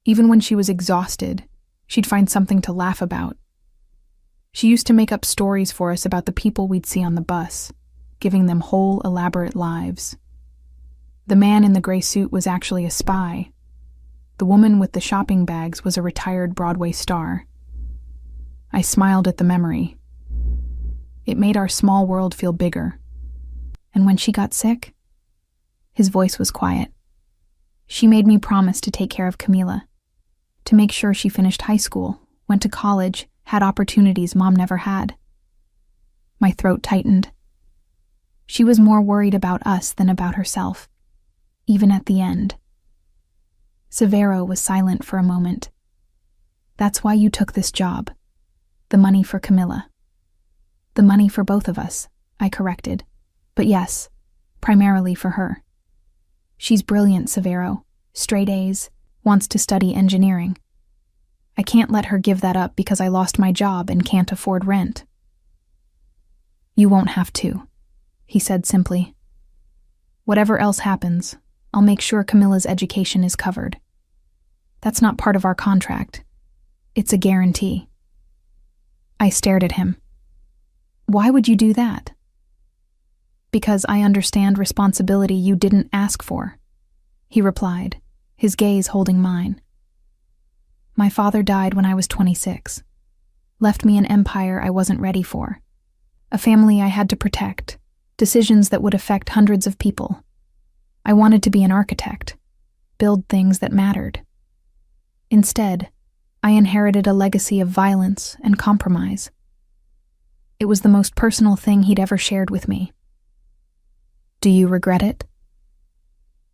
even when she was exhausted, she'd find something to laugh about. She used to make up stories for us about the people we'd see on the bus, giving them whole, elaborate lives. The man in the gray suit was actually a spy. The woman with the shopping bags was a retired Broadway star. I smiled at the memory. It made our small world feel bigger. And when she got sick, his voice was quiet. She made me promise to take care of Camila, to make sure she finished high school, went to college, had opportunities Mom never had. My throat tightened. She was more worried about us than about herself, even at the end. Severo was silent for a moment. That's why you took this job. The money for Camilla. The money for both of us, I corrected. But yes, primarily for her. She's brilliant, Severo. Straight A's, wants to study engineering. I can't let her give that up because I lost my job and can't afford rent. You won't have to, he said simply. Whatever else happens, I'll make sure Camilla's education is covered. That's not part of our contract. It's a guarantee. I stared at him. Why would you do that? Because I understand responsibility you didn't ask for, he replied, his gaze holding mine. My father died when I was 26, left me an empire I wasn't ready for, a family I had to protect, decisions that would affect hundreds of people. I wanted to be an architect, build things that mattered. Instead, I inherited a legacy of violence and compromise. It was the most personal thing he'd ever shared with me. Do you regret it?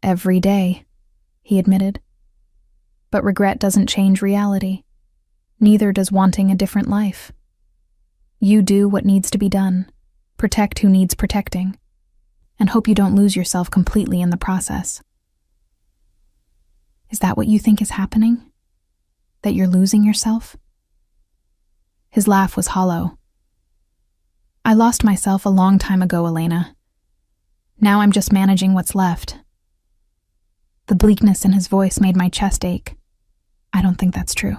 Every day, he admitted. But regret doesn't change reality. Neither does wanting a different life. You do what needs to be done, protect who needs protecting, and hope you don't lose yourself completely in the process. Is that what you think is happening? That you're losing yourself? His laugh was hollow. I lost myself a long time ago, Elena. Now I'm just managing what's left. The bleakness in his voice made my chest ache. I don't think that's true.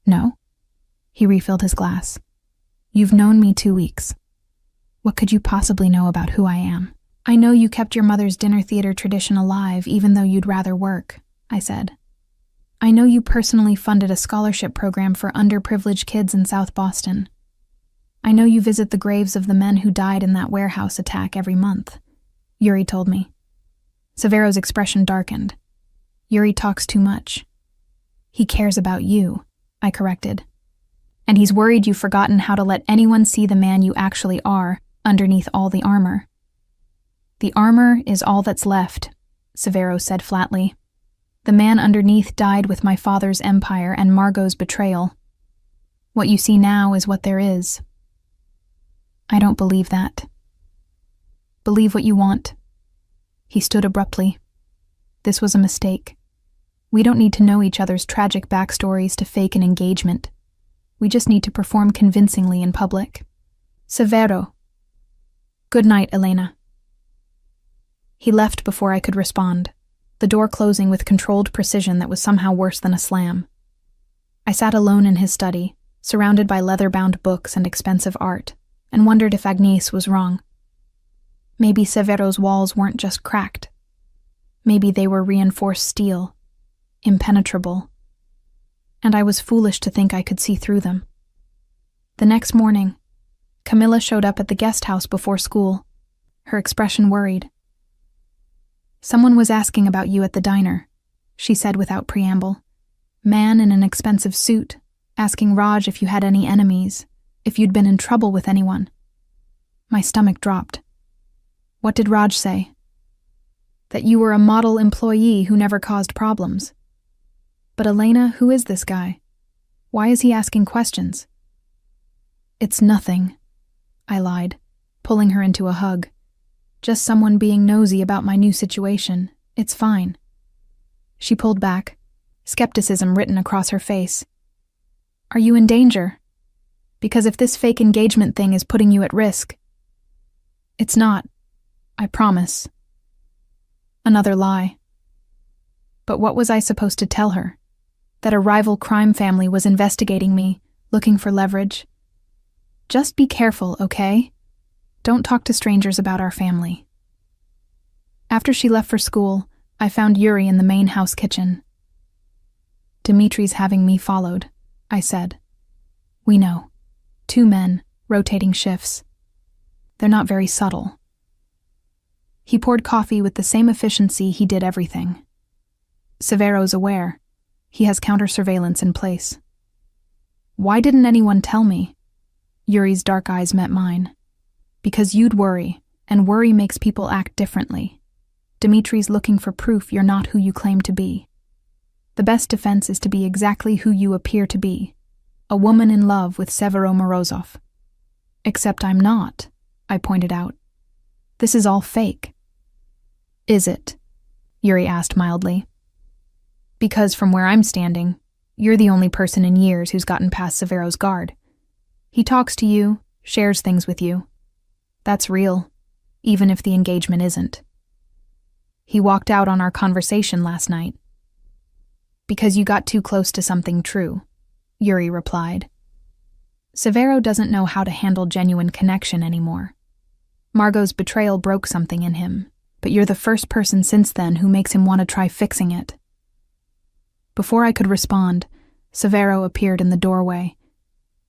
No? He refilled his glass. You've known me 2 weeks. What could you possibly know about who I am? I know you kept your mother's dinner theater tradition alive even though you'd rather work, I said. I know you personally funded a scholarship program for underprivileged kids in South Boston. I know you visit the graves of the men who died in that warehouse attack every month. Yuri told me. Severo's expression darkened. Yuri talks too much. He cares about you, I corrected. And he's worried you've forgotten how to let anyone see the man you actually are underneath all the armor. The armor is all that's left, Severo said flatly. The man underneath died with my father's empire and Margot's betrayal. What you see now is what there is. I don't believe that. Believe what you want. He stood abruptly. This was a mistake. We don't need to know each other's tragic backstories to fake an engagement. We just need to perform convincingly in public. Severo. Good night, Elena. He left before I could respond, the door closing with controlled precision that was somehow worse than a slam. I sat alone in his study, surrounded by leather-bound books and expensive art, and wondered if Agnès was wrong. Maybe Severo's walls weren't just cracked. Maybe they were reinforced steel, impenetrable. And I was foolish to think I could see through them. The next morning, Camilla showed up at the guest house before school, her expression worried. Someone was asking about you at the diner, she said without preamble. Man in an expensive suit, asking Raj if you had any enemies, if you'd been in trouble with anyone. My stomach dropped. What did Raj say? That you were a model employee who never caused problems. But Elena, who is this guy? Why is he asking questions? It's nothing, I lied, pulling her into a hug. Just someone being nosy about my new situation. It's fine. She pulled back, skepticism written across her face. Are you in danger? Because if this fake engagement thing is putting you at risk. It's not, I promise. Another lie. But what was I supposed to tell her? That a rival crime family was investigating me, looking for leverage? Just be careful, okay? Don't talk to strangers about our family. After she left for school, I found Yuri in the main house kitchen. Dimitri's having me followed, I said. We know. 2 men, rotating shifts. They're not very subtle. He poured coffee with the same efficiency he did everything. Severo's aware. He has counter-surveillance in place. Why didn't anyone tell me? Yuri's dark eyes met mine. Because you'd worry, and worry makes people act differently. Dimitri's looking for proof you're not who you claim to be. The best defense is to be exactly who you appear to be. A woman in love with Severo Morozov. Except I'm not, I pointed out. This is all fake. Is it? Yuri asked mildly. Because from where I'm standing, you're the only person in years who's gotten past Severo's guard. He talks to you, shares things with you. That's real, even if the engagement isn't. He walked out on our conversation last night. Because you got too close to something true, Yuri replied. Severo doesn't know how to handle genuine connection anymore. Margot's betrayal broke something in him, but you're the first person since then who makes him want to try fixing it. Before I could respond, Severo appeared in the doorway.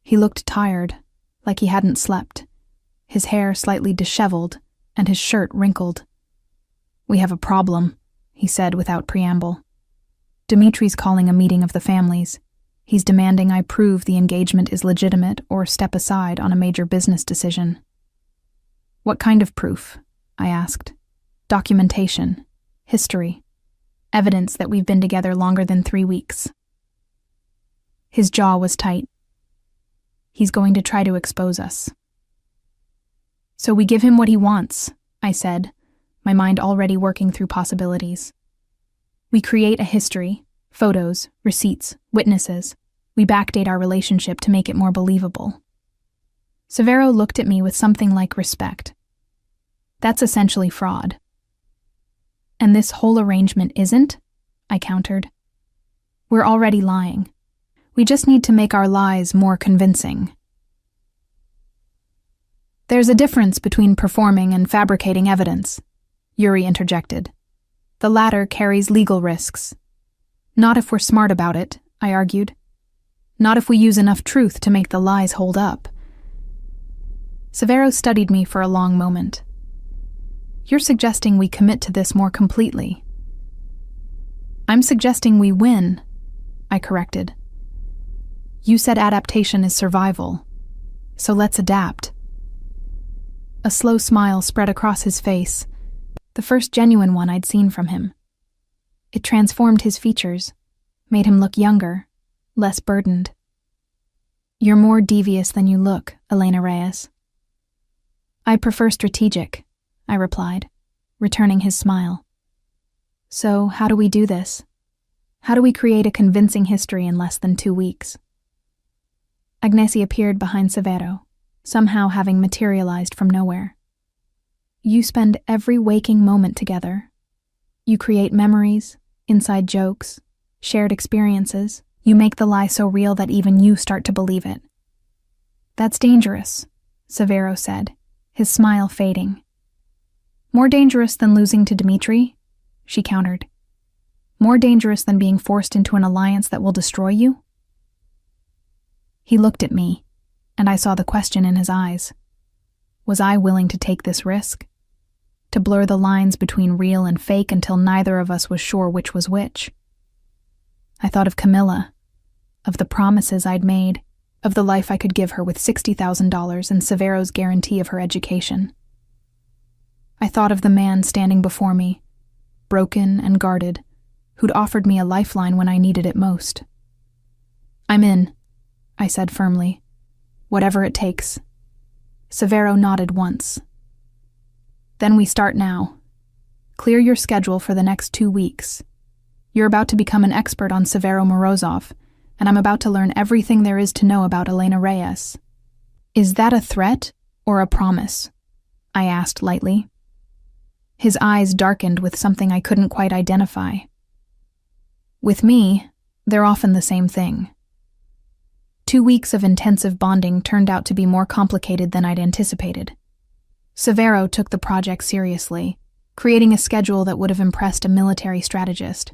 He looked tired, like he hadn't slept, his hair slightly disheveled and his shirt wrinkled. We have a problem, he said without preamble. Dimitri's calling a meeting of the families. He's demanding I prove the engagement is legitimate or step aside on a major business decision. What kind of proof? I asked. Documentation, history, evidence that we've been together longer than 3 weeks. His jaw was tight. He's going to try to expose us. So we give him what he wants, I said, my mind already working through possibilities. We create a history, photos, receipts, witnesses. We backdate our relationship to make it more believable. Severo looked at me with something like respect. That's essentially fraud. And this whole arrangement isn't? I countered. We're already lying. We just need to make our lies more convincing. There's a difference between performing and fabricating evidence, Yuri interjected. The latter carries legal risks. Not if we're smart about it, I argued. Not if we use enough truth to make the lies hold up. Severo studied me for a long moment. You're suggesting we commit to this more completely. I'm suggesting we win, I corrected. You said adaptation is survival, so let's adapt. A slow smile spread across his face, the first genuine one I'd seen from him. It transformed his features, made him look younger, less burdened. You're more devious than you look, Elena Reyes. I prefer strategic, I replied, returning his smile. So, how do we do this? How do we create a convincing history in less than 2 weeks? Agnesi appeared behind Severo, somehow having materialized from nowhere. You spend every waking moment together. You create memories, inside jokes, shared experiences. You make the lie so real that even you start to believe it. That's dangerous, Severo said, his smile fading. More dangerous than losing to Dimitri? She countered. More dangerous than being forced into an alliance that will destroy you? He looked at me, and I saw the question in his eyes. Was I willing to take this risk? To blur the lines between real and fake until neither of us was sure which was which? I thought of Camilla, of the promises I'd made, of the life I could give her with $60,000 and Severo's guarantee of her education. I thought of the man standing before me, broken and guarded, who'd offered me a lifeline when I needed it most. "I'm in," I said firmly. "Whatever it takes." Severo nodded once. "Then we start now. Clear your schedule for the next 2 weeks. You're about to become an expert on Severo Morozov, and I'm about to learn everything there is to know about Elena Reyes." "Is that a threat or a promise?" I asked lightly. His eyes darkened with something I couldn't quite identify. With me, they're often the same thing. 2 weeks of intensive bonding turned out to be more complicated than I'd anticipated. Severo took the project seriously, creating a schedule that would have impressed a military strategist.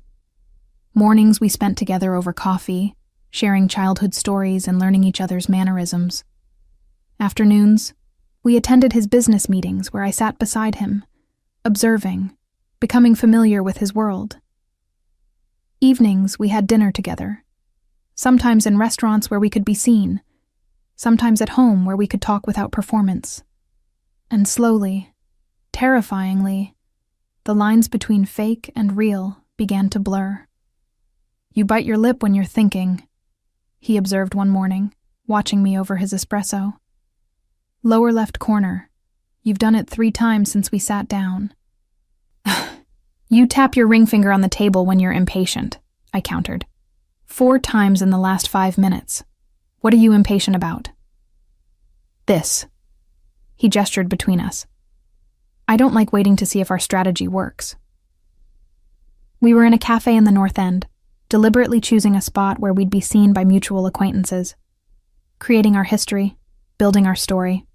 Mornings we spent together over coffee, sharing childhood stories and learning each other's mannerisms. Afternoons, we attended his business meetings where I sat beside him, observing, becoming familiar with his world. Evenings, we had dinner together, sometimes in restaurants where we could be seen, sometimes at home where we could talk without performance. And slowly, terrifyingly, the lines between fake and real began to blur. "You bite your lip when you're thinking," he observed one morning, watching me over his espresso. "Lower left corner. You've done it 3 times since we sat down." "You tap your ring finger on the table when you're impatient," I countered. 4 times in the last 5 minutes. What are you impatient about?" "This." He gestured between us. "I don't like waiting to see if our strategy works." We were in a cafe in the North End, deliberately choosing a spot where we'd be seen by mutual acquaintances, creating our history, building our story.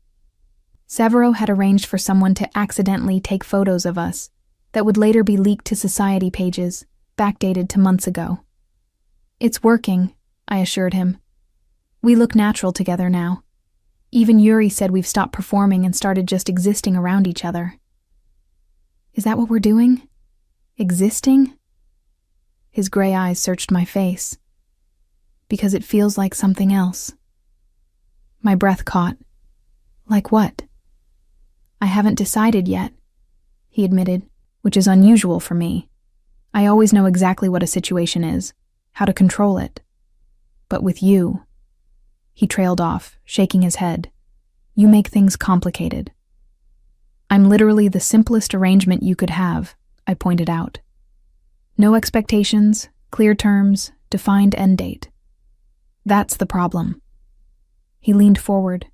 Severo had arranged for someone to accidentally take photos of us that would later be leaked to society pages, backdated to months ago. "It's working," I assured him. "We look natural together now. Even Yuri said we've stopped performing and started just existing around each other." "Is that what we're doing? Existing?" His gray eyes searched my face. "Because it feels like something else." My breath caught. "Like what?" "I haven't decided yet," he admitted, which is unusual for me. I always know exactly what a situation is, how to control it. But with you, he trailed off, shaking his head. "You make things complicated." "I'm literally the simplest arrangement you could have," I pointed out. "No expectations, clear terms, defined end date. That's the problem." He leaned forward,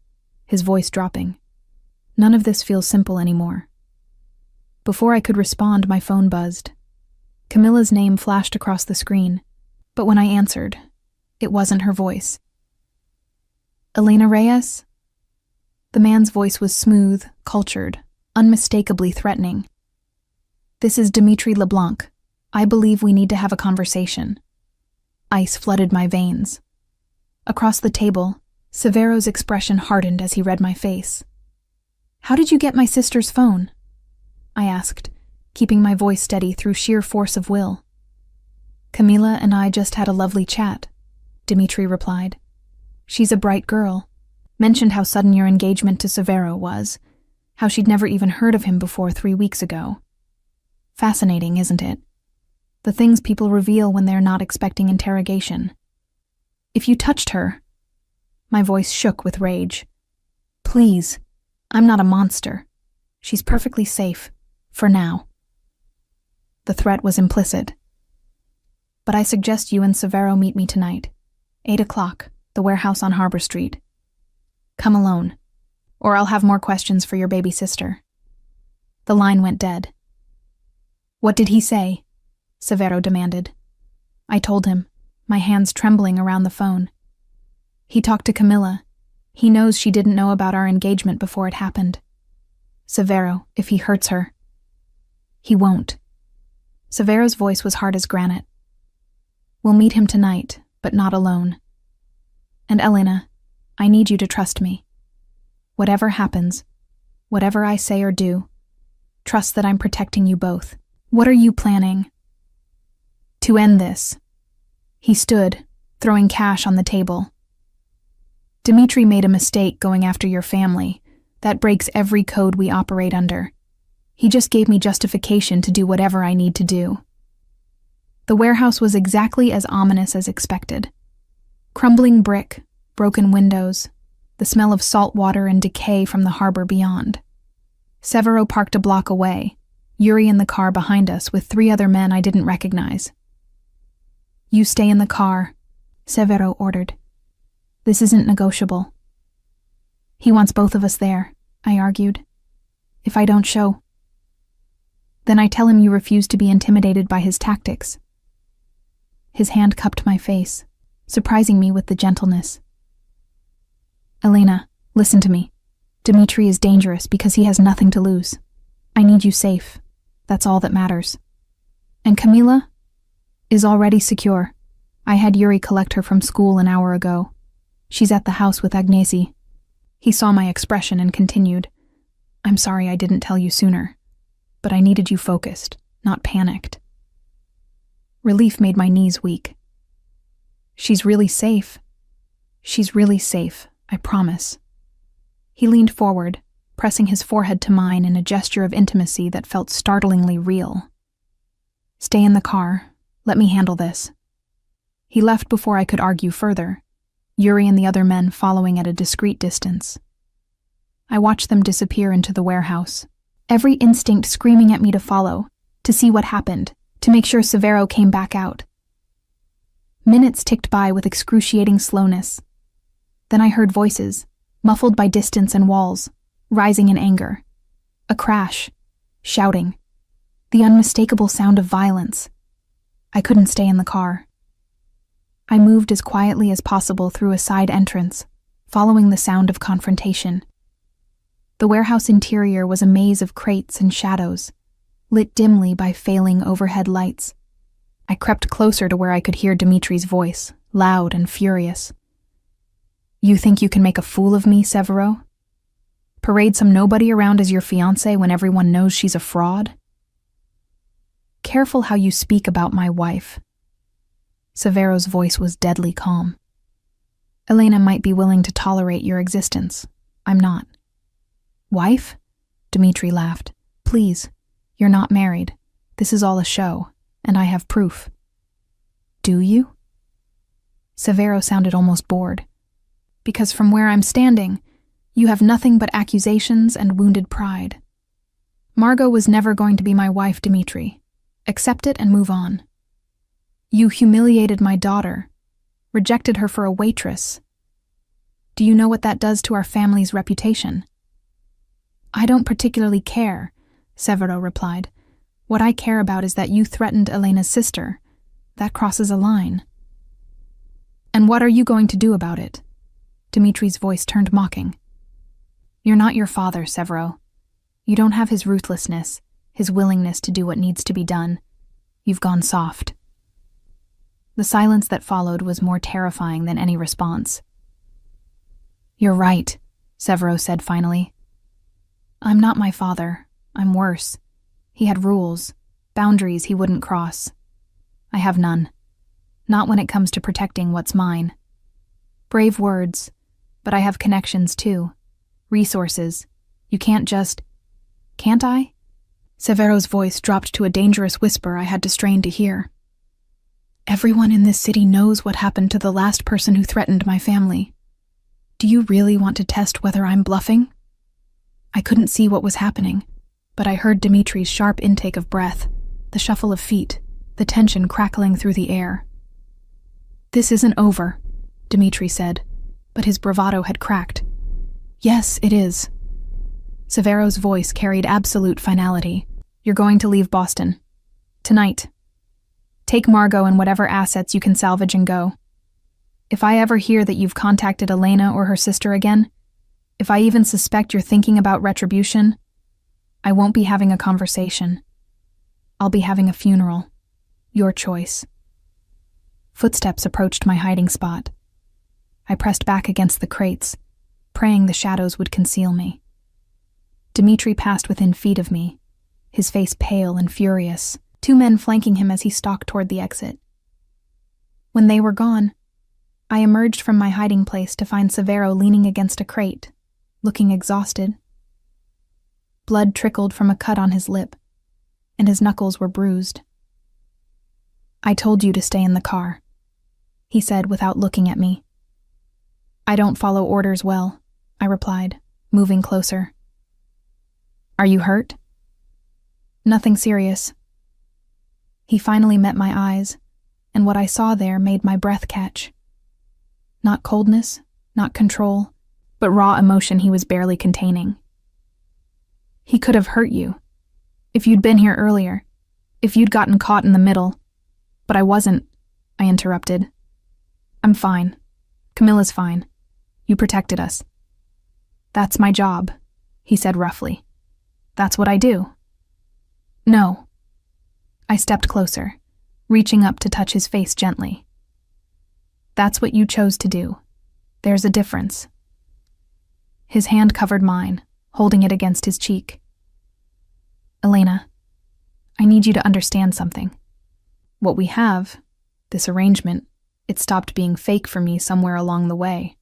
his voice dropping. "None of this feels simple anymore." Before I could respond, my phone buzzed. Camilla's name flashed across the screen, but when I answered, it wasn't her voice. "Elena Reyes?" The man's voice was smooth, cultured, unmistakably threatening. "This is Dimitri LeBlanc. I believe we need to have a conversation." Ice flooded my veins. Across the table, Severo's expression hardened as he read my face. "How did you get my sister's phone?" I asked, keeping my voice steady through sheer force of will. "Camila and I just had a lovely chat," Dimitri replied. "She's a bright girl. Mentioned how sudden your engagement to Severo was, how she'd never even heard of him before 3 weeks ago. Fascinating, isn't it? The things people reveal when they're not expecting interrogation. If you touched her..." My voice shook with rage. "Please, I'm not a monster. She's perfectly safe, for now." The threat was implicit. "But I suggest you and Severo meet me tonight, 8 o'clock, the warehouse on Harbor Street. Come alone, or I'll have more questions for your baby sister." The line went dead. "What did he say?" Severo demanded. I told him, my hands trembling around the phone. "He talked to Camilla. He knows she didn't know about our engagement before it happened. Severo, if he hurts her..." "He won't." Severo's voice was hard as granite. "We'll meet him tonight, but not alone. And Elena, I need you to trust me. Whatever happens, Whatever I say or do, trust that I'm protecting you both. What are you planning to end this?" He stood, throwing cash on the table. "Dimitri made a mistake going after your family. That breaks every code we operate under. He just gave me justification to do whatever I need to do." The warehouse was exactly as ominous as expected. Crumbling brick, broken windows, the smell of salt water and decay from the harbor beyond. Severo parked a block away, Yuri in the car behind us with 3 other men I didn't recognize. "You stay in the car," Severo ordered. "This isn't negotiable." "He wants both of us there," I argued. "If I don't show." "Then I tell him you refuse to be intimidated by his tactics." His hand cupped my face, surprising me with the gentleness. "Elena, listen to me. Dimitri is dangerous because he has nothing to lose. I need you safe. That's all that matters. And Camila is already secure. I had Yuri collect her from school an hour ago. She's at the house with Agnesi." He saw my expression and continued, "I'm sorry I didn't tell you sooner, but I needed you focused, not panicked." Relief made my knees weak. "She's really safe. She's really safe, I promise." He leaned forward, pressing his forehead to mine in a gesture of intimacy that felt startlingly real. "Stay in the car. Let me handle this." He left before I could argue further, Yuri and the other men following at a discreet distance. I watched them disappear into the warehouse, every instinct screaming at me to follow, to see what happened, to make sure Severo came back out. Minutes ticked by with excruciating slowness. Then I heard voices, muffled by distance and walls, rising in anger. A crash, shouting, the unmistakable sound of violence. I couldn't stay in the car. I moved as quietly as possible through a side entrance, following the sound of confrontation. The warehouse interior was a maze of crates and shadows, lit dimly by failing overhead lights. I crept closer to where I could hear Dimitri's voice, loud and furious. "You think you can make a fool of me, Severo? Parade some nobody around as your fiancée when everyone knows she's a fraud? Careful how you speak about my wife." Severo's voice was deadly calm. "Elena might be willing to tolerate your existence. I'm not." "Wife?" Dimitri laughed. "Please, you're not married. This is all a show, and I have proof." "Do you?" Severo sounded almost bored. "Because from where I'm standing, you have nothing but accusations and wounded pride. Margot was never going to be my wife, Dimitri. Accept it and move on. You humiliated my daughter, rejected her for a waitress. Do you know what that does to our family's reputation?" "I don't particularly care," Severo replied. "What I care about is that you threatened Elena's sister. That crosses a line." "And what are you going to do about it?" Dimitri's voice turned mocking. "You're not your father, Severo. You don't have his ruthlessness, his willingness to do what needs to be done. You've gone soft." The silence that followed was more terrifying than any response. "You're right," Severo said finally. "I'm not my father. I'm worse. He had rules, boundaries he wouldn't cross. I have none. Not when it comes to protecting what's mine. Brave words, but I have connections too. Resources. You can't just... Can't I?" Severo's voice dropped to a dangerous whisper I had to strain to hear. "Everyone in this city knows what happened to the last person who threatened my family. Do you really want to test whether I'm bluffing?" I couldn't see what was happening, but I heard Dimitri's sharp intake of breath, the shuffle of feet, the tension crackling through the air. "This isn't over," Dimitri said, but his bravado had cracked. "Yes, it is." Severo's voice carried absolute finality. "You're going to leave Boston. Tonight. Take Margot and whatever assets you can salvage and go. If I ever hear that you've contacted Elena or her sister again, if I even suspect you're thinking about retribution, I won't be having a conversation. I'll be having a funeral. Your choice." Footsteps approached my hiding spot. I pressed back against the crates, praying the shadows would conceal me. Dimitri passed within feet of me, his face pale and furious, 2 men flanking him as he stalked toward the exit. When they were gone, I emerged from my hiding place to find Severo leaning against a crate, looking exhausted. Blood trickled from a cut on his lip, and his knuckles were bruised. "I told you to stay in the car," he said without looking at me. "I don't follow orders well," I replied, moving closer. "Are you hurt?" "Nothing serious." He finally met my eyes, and what I saw there made my breath catch. Not coldness, not control, but raw emotion he was barely containing. "He could have hurt you. If you'd been here earlier, if you'd gotten caught in the middle." "But I wasn't," I interrupted. "I'm fine. Camilla's fine. You protected us." "That's my job," he said roughly. "That's what I do." "No." I stepped closer, reaching up to touch his face gently. "That's what you chose to do. There's a difference." His hand covered mine, holding it against his cheek. "Elena, I need you to understand something. What we have, this arrangement, it stopped being fake for me somewhere along the way.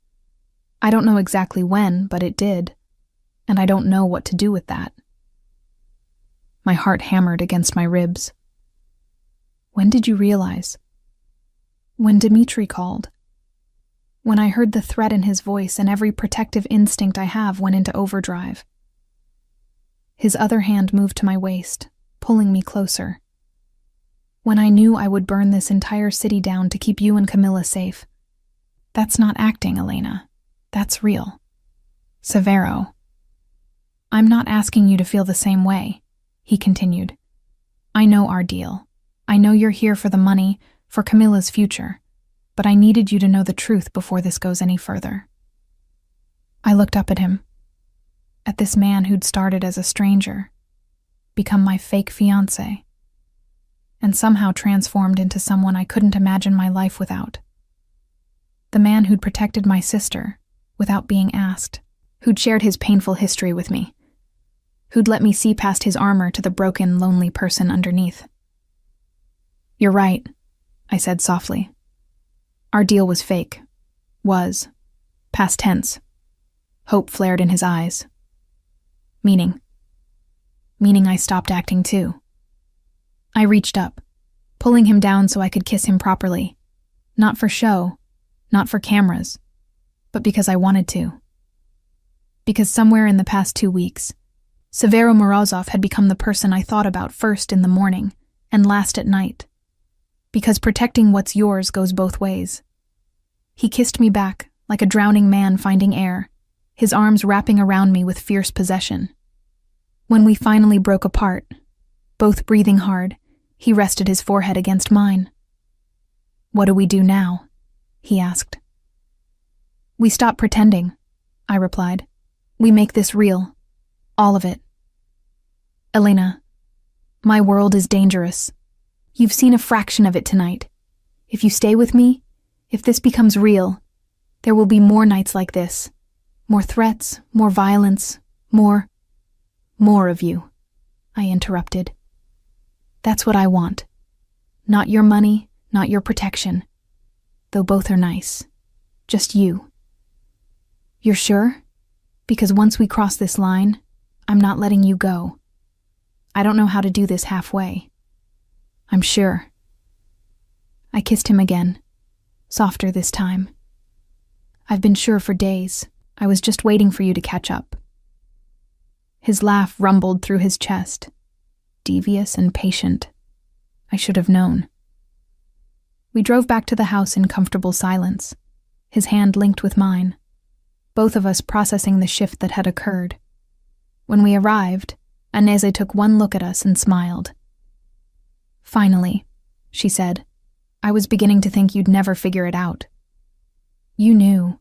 I don't know exactly when, but it did, and I don't know what to do with that." My heart hammered against my ribs. "When did you realize?" "When Dimitri called. When I heard the threat in his voice and every protective instinct I have went into overdrive." His other hand moved to my waist, pulling me closer. "When I knew I would burn this entire city down to keep you and Camilla safe. That's not acting, Elena. That's real. Severo." "I'm not asking you to feel the same way," he continued. "I know our deal. I know you're here for the money, for Camilla's future, but I needed you to know the truth before this goes any further." I looked up at him, at this man who'd started as a stranger, become my fake fiancé, and somehow transformed into someone I couldn't imagine my life without. The man who'd protected my sister without being asked, who'd shared his painful history with me, who'd let me see past his armor to the broken, lonely person underneath. "You're right," I said softly. "Our deal was fake. Was. Past tense." Hope flared in his eyes. "Meaning?" "Meaning I stopped acting too." I reached up, pulling him down so I could kiss him properly. Not for show, not for cameras, but because I wanted to. Because somewhere in the past 2 weeks, Severo Morozov had become the person I thought about first in the morning and last at night. Because protecting what's yours goes both ways. He kissed me back like a drowning man finding air, his arms wrapping around me with fierce possession. When we finally broke apart, both breathing hard, he rested his forehead against mine. "What do we do now?" he asked. "We stop pretending," I replied. "We make this real. All of it. Elena, my world is dangerous. You've seen a fraction of it tonight. If you stay with me, if this becomes real, there will be more nights like this. More threats, more violence, more of you," I interrupted. "That's what I want. Not your money, not your protection. Though both are nice. Just you." "You're sure? Because once we cross this line, I'm not letting you go. I don't know how to do this halfway." "I'm sure." I kissed him again, softer this time. "I've been sure for days. I was just waiting for you to catch up." His laugh rumbled through his chest, devious and patient. I should have known. We drove back to the house in comfortable silence, his hand linked with mine, both of us processing the shift that had occurred. When we arrived, Agnese took one look at us and smiled. "Finally," she said. "I was beginning to think you'd never figure it out." "You knew,"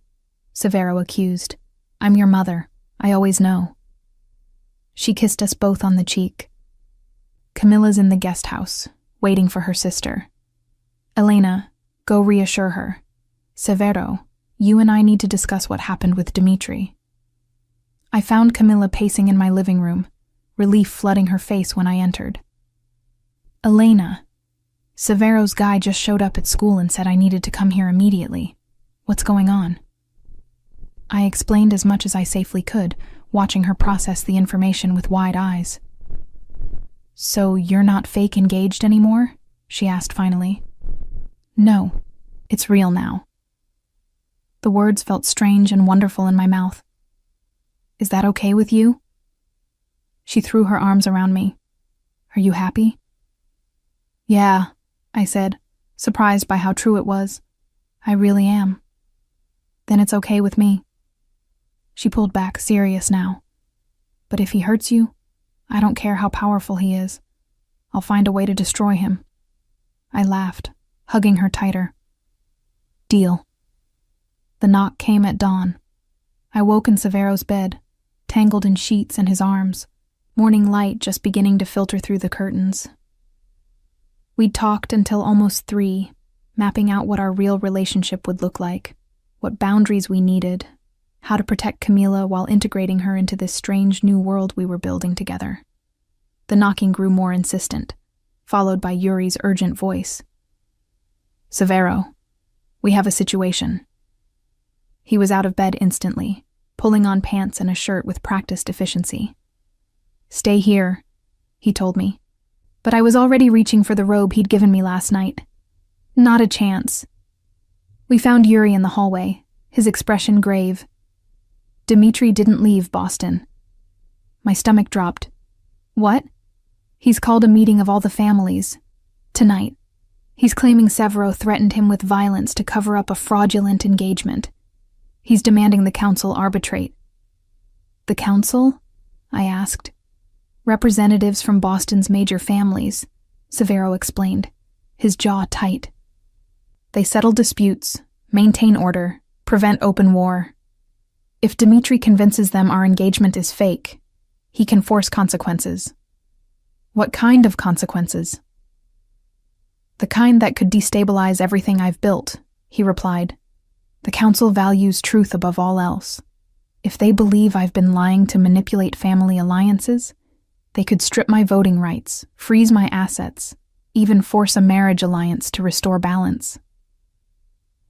Severo accused. "I'm your mother. I always know." She kissed us both on the cheek. "Camilla's in the guest house, waiting for her sister. Elena, go reassure her. Severo, you and I need to discuss what happened with Dimitri." I found Camilla pacing in my living room, relief flooding her face when I entered. Elena, Severo's guy just showed up at school and said I needed to come here immediately. What's going on? I explained as much as I safely could, watching her process the information with wide eyes. So you're not fake engaged anymore? She asked finally. No, it's real now. The words felt strange and wonderful in my mouth. Is that okay with you? She threw her arms around me. Are you happy? Yeah, I said, surprised by how true it was. I really am. Then it's okay with me. She pulled back, serious now. But if he hurts you, I don't care how powerful he is. I'll find a way to destroy him. I laughed, hugging her tighter. Deal. The knock came at dawn. I woke in Severo's bed, tangled in sheets and his arms, morning light just beginning to filter through the curtains. We'd talked until almost 3, mapping out what our real relationship would look like, what boundaries we needed, how to protect Camila while integrating her into this strange new world we were building together. The knocking grew more insistent, followed by Yuri's urgent voice. Severo, we have a situation. He was out of bed instantly, pulling on pants and a shirt with practiced efficiency. Stay here, he told me, but I was already reaching for the robe he'd given me last night. Not a chance. We found Yuri in the hallway, his expression grave. Dmitri didn't leave Boston. My stomach dropped. What? He's called a meeting of all the families. Tonight. He's claiming Severo threatened him with violence to cover up a fraudulent engagement. He's demanding the council arbitrate. The council? I asked. Representatives from Boston's major families, Severo explained, his jaw tight. They settle disputes, maintain order, prevent open war. If Dmitri convinces them our engagement is fake, he can force consequences. What kind of consequences? The kind that could destabilize everything I've built, he replied. The council values truth above all else. If they believe I've been lying to manipulate family alliances, they could strip my voting rights, freeze my assets, even force a marriage alliance to restore balance.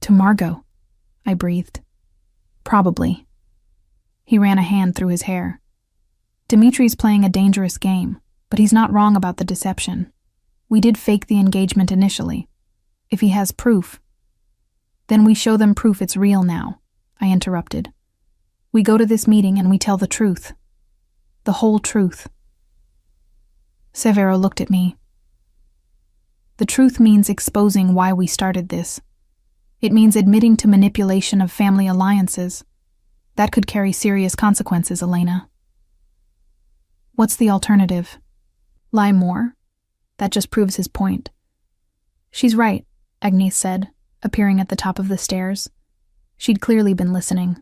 To Margot, I breathed. Probably. He ran a hand through his hair. Dimitri's playing a dangerous game, but he's not wrong about the deception. We did fake the engagement initially. If he has proof, then we show them proof it's real now, I interrupted. We go to this meeting and we tell the truth. The whole truth. Severo looked at me. The truth means exposing why we started this. It means admitting to manipulation of family alliances. That could carry serious consequences, Elena. What's the alternative? Lie more? That just proves his point. She's right, Agnes said, appearing at the top of the stairs. She'd clearly been listening.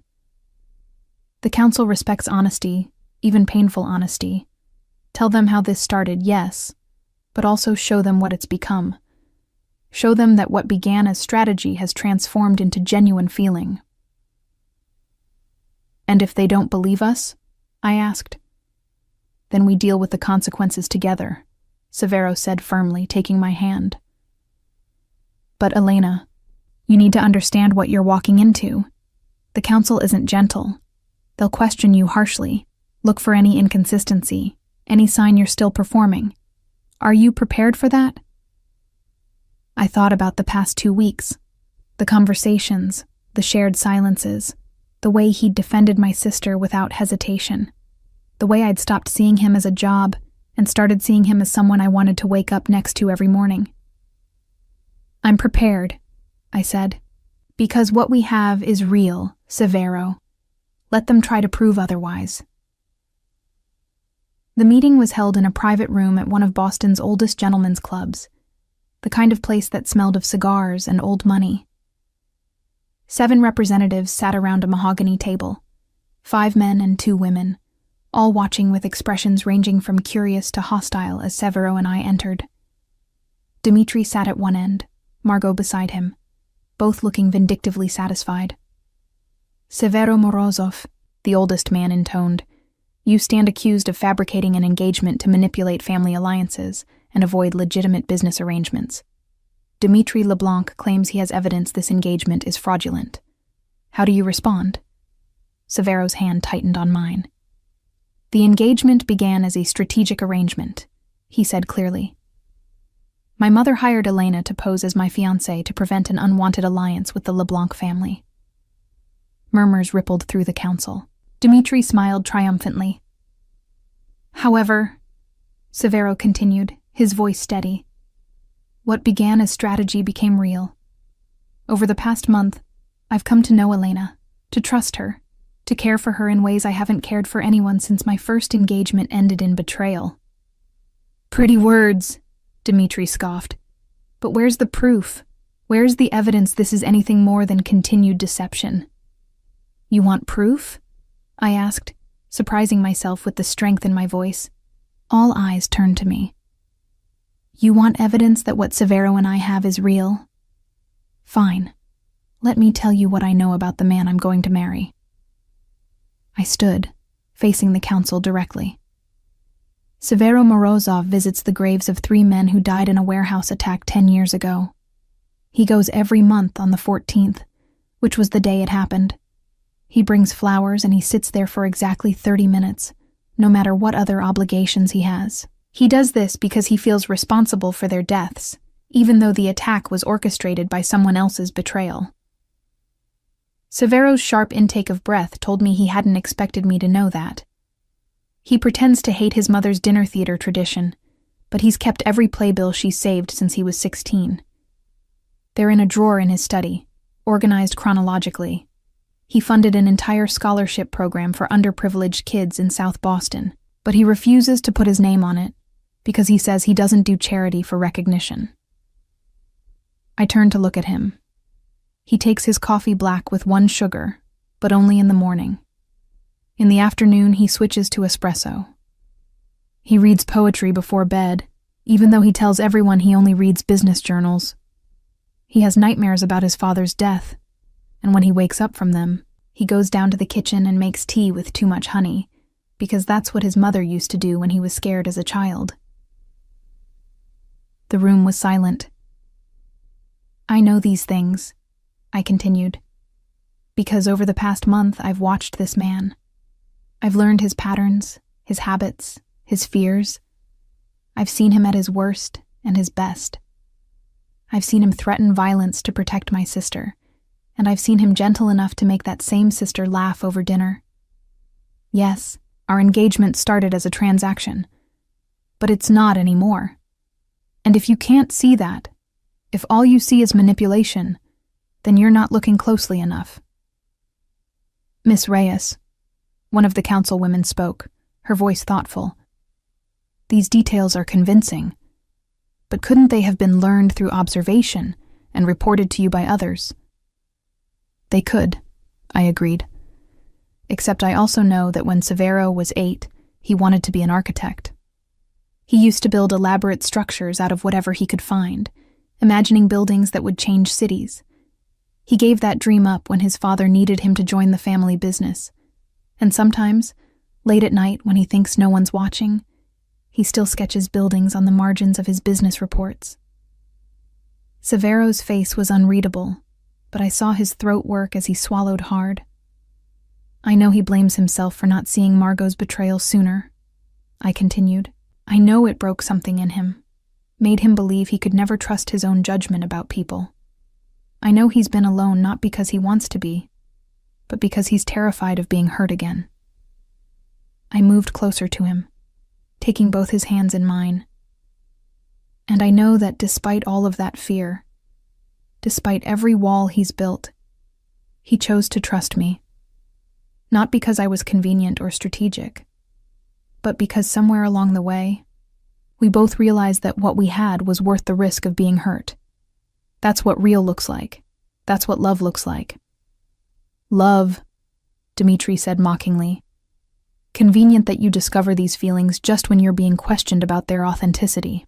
The council respects honesty, even painful honesty. Tell them how this started, yes, but also show them what it's become. Show them that what began as strategy has transformed into genuine feeling. And if they don't believe us? I asked. Then we deal with the consequences together, Severo said firmly, taking my hand. But Elena, you need to understand what you're walking into. The council isn't gentle. They'll question you harshly, look for any inconsistency, any sign you're still performing. Are you prepared for that? I thought about the past 2 weeks, the conversations, the shared silences, the way he'd defended my sister without hesitation, the way I'd stopped seeing him as a job and started seeing him as someone I wanted to wake up next to every morning. I'm prepared, I said, because what we have is real, Severo. Let them try to prove otherwise. The meeting was held in a private room at one of Boston's oldest gentlemen's clubs, the kind of place that smelled of cigars and old money. 7 representatives sat around a mahogany table, 5 men and 2 women, all watching with expressions ranging from curious to hostile as Severo and I entered. Dmitri sat at one end, Margot beside him, both looking vindictively satisfied. Severo Morozov, the oldest man intoned, You stand accused of fabricating an engagement to manipulate family alliances and avoid legitimate business arrangements. Dimitri LeBlanc claims he has evidence this engagement is fraudulent. How do you respond?" Severo's hand tightened on mine. "The engagement began as a strategic arrangement," he said clearly. "My mother hired Elena to pose as my fiancée to prevent an unwanted alliance with the LeBlanc family." Murmurs rippled through the council. Dimitri smiled triumphantly. "However," Severo continued, his voice steady, "what began as strategy became real. Over the past month, I've come to know Elena, to trust her, to care for her in ways I haven't cared for anyone since my first engagement ended in betrayal." "Pretty words," Dimitri scoffed. "But where's the proof? Where's the evidence this is anything more than continued deception?" "You want proof?" I asked, surprising myself with the strength in my voice. All eyes turned to me. "You want evidence that what Severo and I have is real? Fine. Let me tell you what I know about the man I'm going to marry." I stood, facing the council directly. "Severo Morozov visits the graves of 3 men who died in a warehouse attack 10 years ago. He goes every month on the 14th, which was the day it happened. He brings flowers and he sits there for exactly 30 minutes, no matter what other obligations he has. He does this because he feels responsible for their deaths, even though the attack was orchestrated by someone else's betrayal." Severo's sharp intake of breath told me he hadn't expected me to know that. He pretends to hate his mother's dinner theater tradition, but he's kept every playbill she's saved since he was 16. They're in a drawer in his study, organized chronologically. He funded an entire scholarship program for underprivileged kids in South Boston, but he refuses to put his name on it because he says he doesn't do charity for recognition. I turn to look at him. He takes his coffee black with 1 sugar, but only in the morning. In the afternoon, he switches to espresso. He reads poetry before bed, even though he tells everyone he only reads business journals. He has nightmares about his father's death, and when he wakes up from them, he goes down to the kitchen and makes tea with too much honey, because that's what his mother used to do when he was scared as a child. The room was silent. "I know these things," I continued, "because over the past month I've watched this man. I've learned his patterns, his habits, his fears. I've seen him at his worst and his best. I've seen him threaten violence to protect my sister, and I've seen him gentle enough to make that same sister laugh over dinner. Yes, our engagement started as a transaction, but it's not anymore. And if you can't see that, if all you see is manipulation, then you're not looking closely enough." "Miss Reyes," one of the councilwomen spoke, her voice thoughtful. "These details are convincing, but couldn't they have been learned through observation and reported to you by others?" "They could," I agreed. "Except I also know that when Severo was 8, he wanted to be an architect. He used to build elaborate structures out of whatever he could find, imagining buildings that would change cities. He gave that dream up when his father needed him to join the family business. And sometimes, late at night when he thinks no one's watching, he still sketches buildings on the margins of his business reports." Severo's face was unreadable, but I saw his throat work as he swallowed hard. "I know he blames himself for not seeing Margot's betrayal sooner," I continued. "I know it broke something in him, made him believe he could never trust his own judgment about people. I know he's been alone not because he wants to be, but because he's terrified of being hurt again." I moved closer to him, taking both his hands in mine. "And I know that despite all of that fear, despite every wall he's built, he chose to trust me. Not because I was convenient or strategic, but because somewhere along the way, we both realized that what we had was worth the risk of being hurt. That's what real looks like. That's what love looks like." "Love," Dimitri said mockingly. "Convenient that you discover these feelings just when you're being questioned about their authenticity."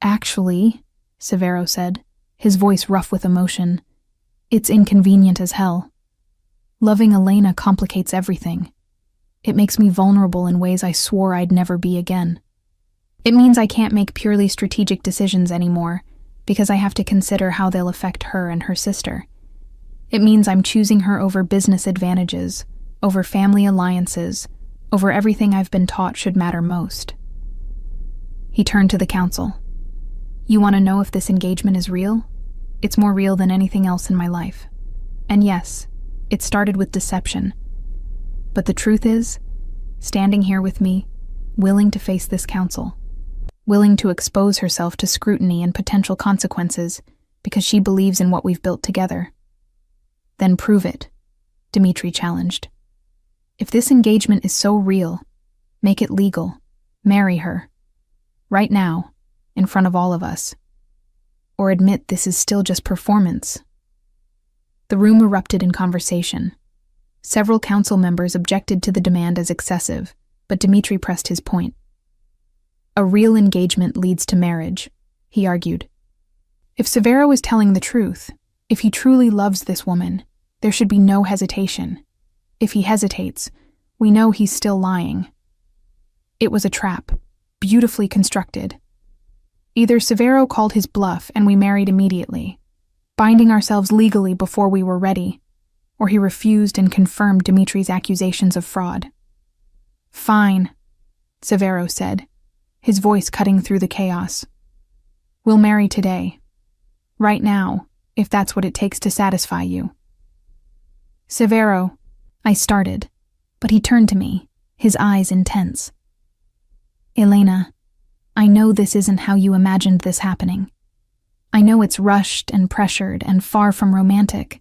"Actually," Severo said, his voice rough with emotion, "it's inconvenient as hell. Loving Elena complicates everything. It makes me vulnerable in ways I swore I'd never be again. It means I can't make purely strategic decisions anymore because I have to consider how they'll affect her and her sister. It means I'm choosing her over business advantages, over family alliances, over everything I've been taught should matter most. He turned to the council. You want to know if this engagement is real? It's more real than anything else in my life. And yes, it started with deception. But the truth is, standing here with me, willing to face this council, willing to expose herself to scrutiny and potential consequences because she believes in what we've built together. Then prove it, Dmitri challenged. If this engagement is so real, make it legal. Marry her. Right now, in front of all of us. Or admit this is still just performance. The room erupted in conversation. Several council members objected to the demand as excessive, but Dmitri pressed his point. A real engagement leads to marriage, he argued. If Severo is telling the truth, if he truly loves this woman, there should be no hesitation. If he hesitates, we know he's still lying. It was a trap, beautifully constructed. Either Severo called his bluff and we married immediately, binding ourselves legally before we were ready, or he refused and confirmed Dmitri's accusations of fraud. Fine, Severo said, his voice cutting through the chaos. We'll marry today. Right now, if that's what it takes to satisfy you. Severo, I started, but he turned to me, his eyes intense. Elena, I know this isn't how you imagined this happening. I know it's rushed and pressured and far from romantic.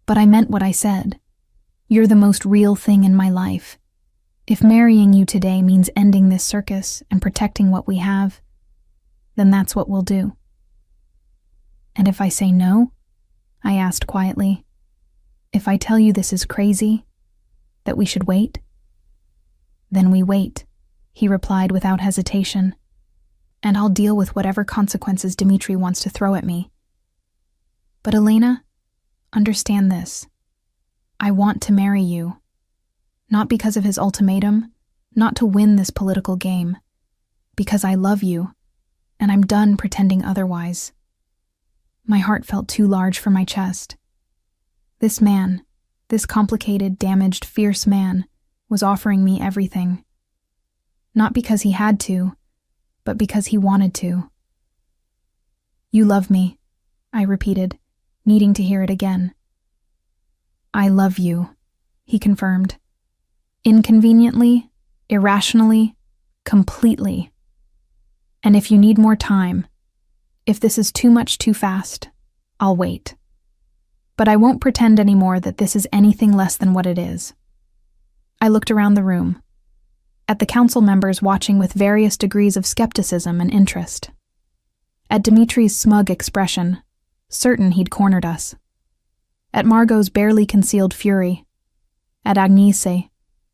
But I meant what I said. You're the most real thing in my life. If marrying you today means ending this circus and protecting what we have, then that's what we'll do. And if I say no? I asked quietly. If I tell you this is crazy, that we should wait? Then we wait, he replied without hesitation. And I'll deal with whatever consequences Dmitri wants to throw at me. But Elena, understand this. I want to marry you. Not because of his ultimatum, not to win this political game. Because I love you, and I'm done pretending otherwise. My heart felt too large for my chest. This man, this complicated, damaged, fierce man, was offering me everything. Not because he had to, but because he wanted to. You love me, I repeated, needing to hear it again. I love you, he confirmed. Inconveniently, irrationally, completely. And if you need more time, if this is too much too fast, I'll wait. But I won't pretend anymore that this is anything less than what it is. I looked around the room, at the council members watching with various degrees of skepticism and interest, at Dmitri's smug expression, certain he'd cornered us, at Margot's barely concealed fury, at Agnese,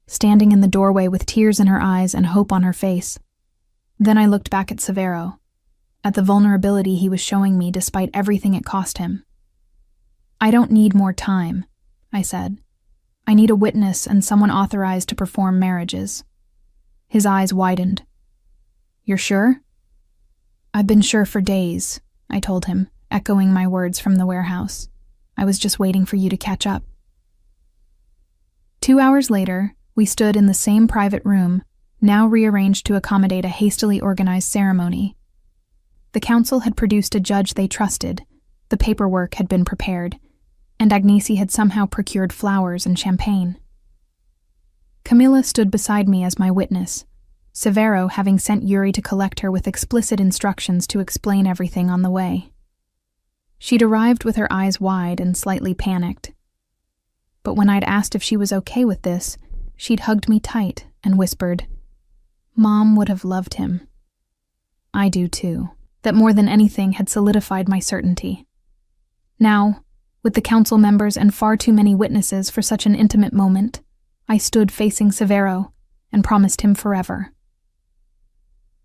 standing in the doorway with tears in her eyes and hope on her face. Then I looked back at Severo, at the vulnerability he was showing me despite everything it cost him. I don't need more time, I said. I need a witness and someone authorized to perform marriages. His eyes widened. You're sure? I've been sure for days, I told him, echoing my words from the warehouse. I was just waiting for you to catch up. 2 hours later, we stood in the same private room, now rearranged to accommodate a hastily organized ceremony. The council had produced a judge they trusted, the paperwork had been prepared, and Agnese had somehow procured flowers and champagne. Camilla stood beside me as my witness, Severo having sent Yuri to collect her with explicit instructions to explain everything on the way. She'd arrived with her eyes wide and slightly panicked. But when I'd asked if she was okay with this, she'd hugged me tight and whispered, Mom would have loved him. I do too. That more than anything had solidified my certainty. Now, with the council members and far too many witnesses for such an intimate moment, I stood facing Severo and promised him forever.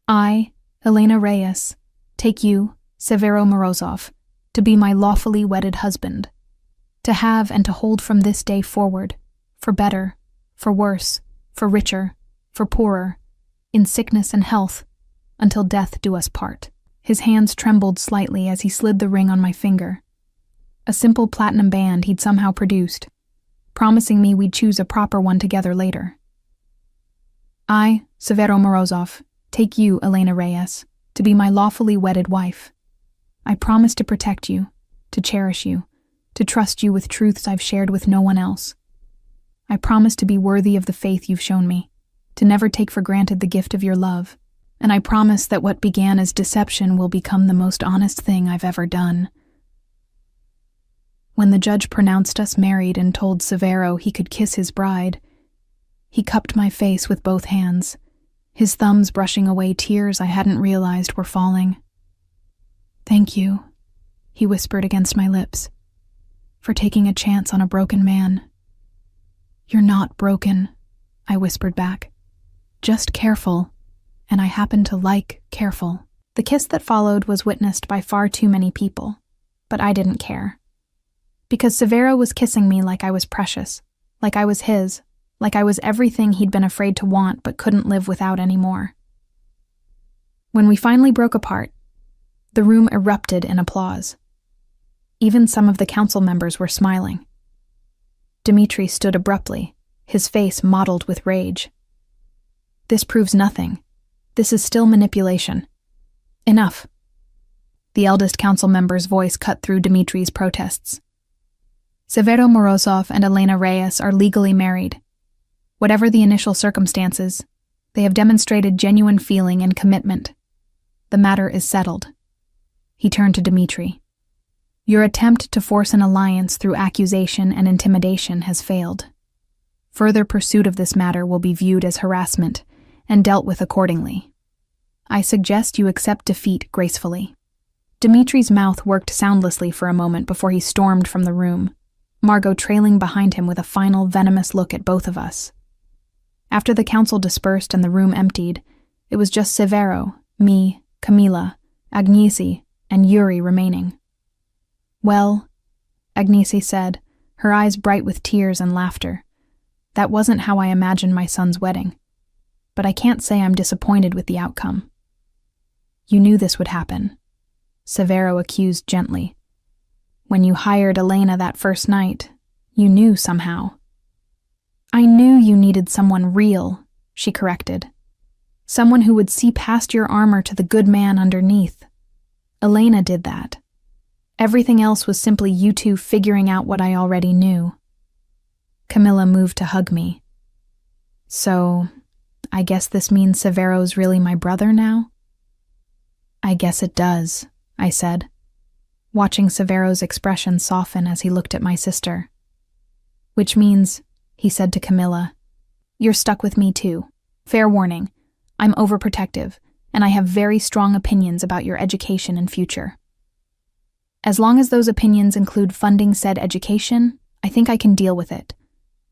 I, Elena Reyes, take you, Severo Morozov, to be my lawfully wedded husband, to have and to hold from this day forward, for better, for worse, for richer, for poorer, in sickness and health, until death do us part. His hands trembled slightly as he slid the ring on my finger. A simple platinum band he'd somehow produced, promising me we'd choose a proper one together later. I, Severo Morozov, take you, Elena Reyes, to be my lawfully wedded wife. I promise to protect you, to cherish you, to trust you with truths I've shared with no one else. I promise to be worthy of the faith you've shown me, to never take for granted the gift of your love, and I promise that what began as deception will become the most honest thing I've ever done. When the judge pronounced us married and told Severo he could kiss his bride, he cupped my face with both hands, his thumbs brushing away tears I hadn't realized were falling. "Thank you," he whispered against my lips, "for taking a chance on a broken man." "You're not broken," I whispered back. "Just careful, and I happen to like careful." The kiss that followed was witnessed by far too many people, but I didn't care. Because Severo was kissing me like I was precious, like I was his, like I was everything he'd been afraid to want but couldn't live without anymore. When we finally broke apart, the room erupted in applause. Even some of the council members were smiling. Dmitri stood abruptly, his face mottled with rage. "This proves nothing. This is still manipulation. Enough." The eldest council member's voice cut through Dmitri's protests. "Severo Morozov and Elena Reyes are legally married. Whatever the initial circumstances, they have demonstrated genuine feeling and commitment. The matter is settled." He turned to Dmitri. "Your attempt to force an alliance through accusation and intimidation has failed. Further pursuit of this matter will be viewed as harassment and dealt with accordingly. I suggest you accept defeat gracefully." Dmitri's mouth worked soundlessly for a moment before he stormed from the room, Margot trailing behind him with a final venomous look at both of us. After the council dispersed and the room emptied, it was just Severo, me, Camila, Agnesi, and Yuri remaining. "Well," Agnesi said, her eyes bright with tears and laughter, "that wasn't how I imagined my son's wedding. But I can't say I'm disappointed with the outcome." "You knew this would happen," Severo accused gently. "When you hired Elena that first night, you knew somehow." "I knew you needed someone real," she corrected. "Someone who would see past your armor to the good man underneath. Elena did that. Everything else was simply you two figuring out what I already knew." Camilla moved to hug me. "So, I guess this means Severo's really my brother now?" "I guess it does," I said, watching Severo's expression soften as he looked at my sister. "Which means," he said to Camilla, "you're stuck with me too. Fair warning, I'm overprotective, and I have very strong opinions about your education and future. As long as those opinions include funding said education, I think I can deal with it,"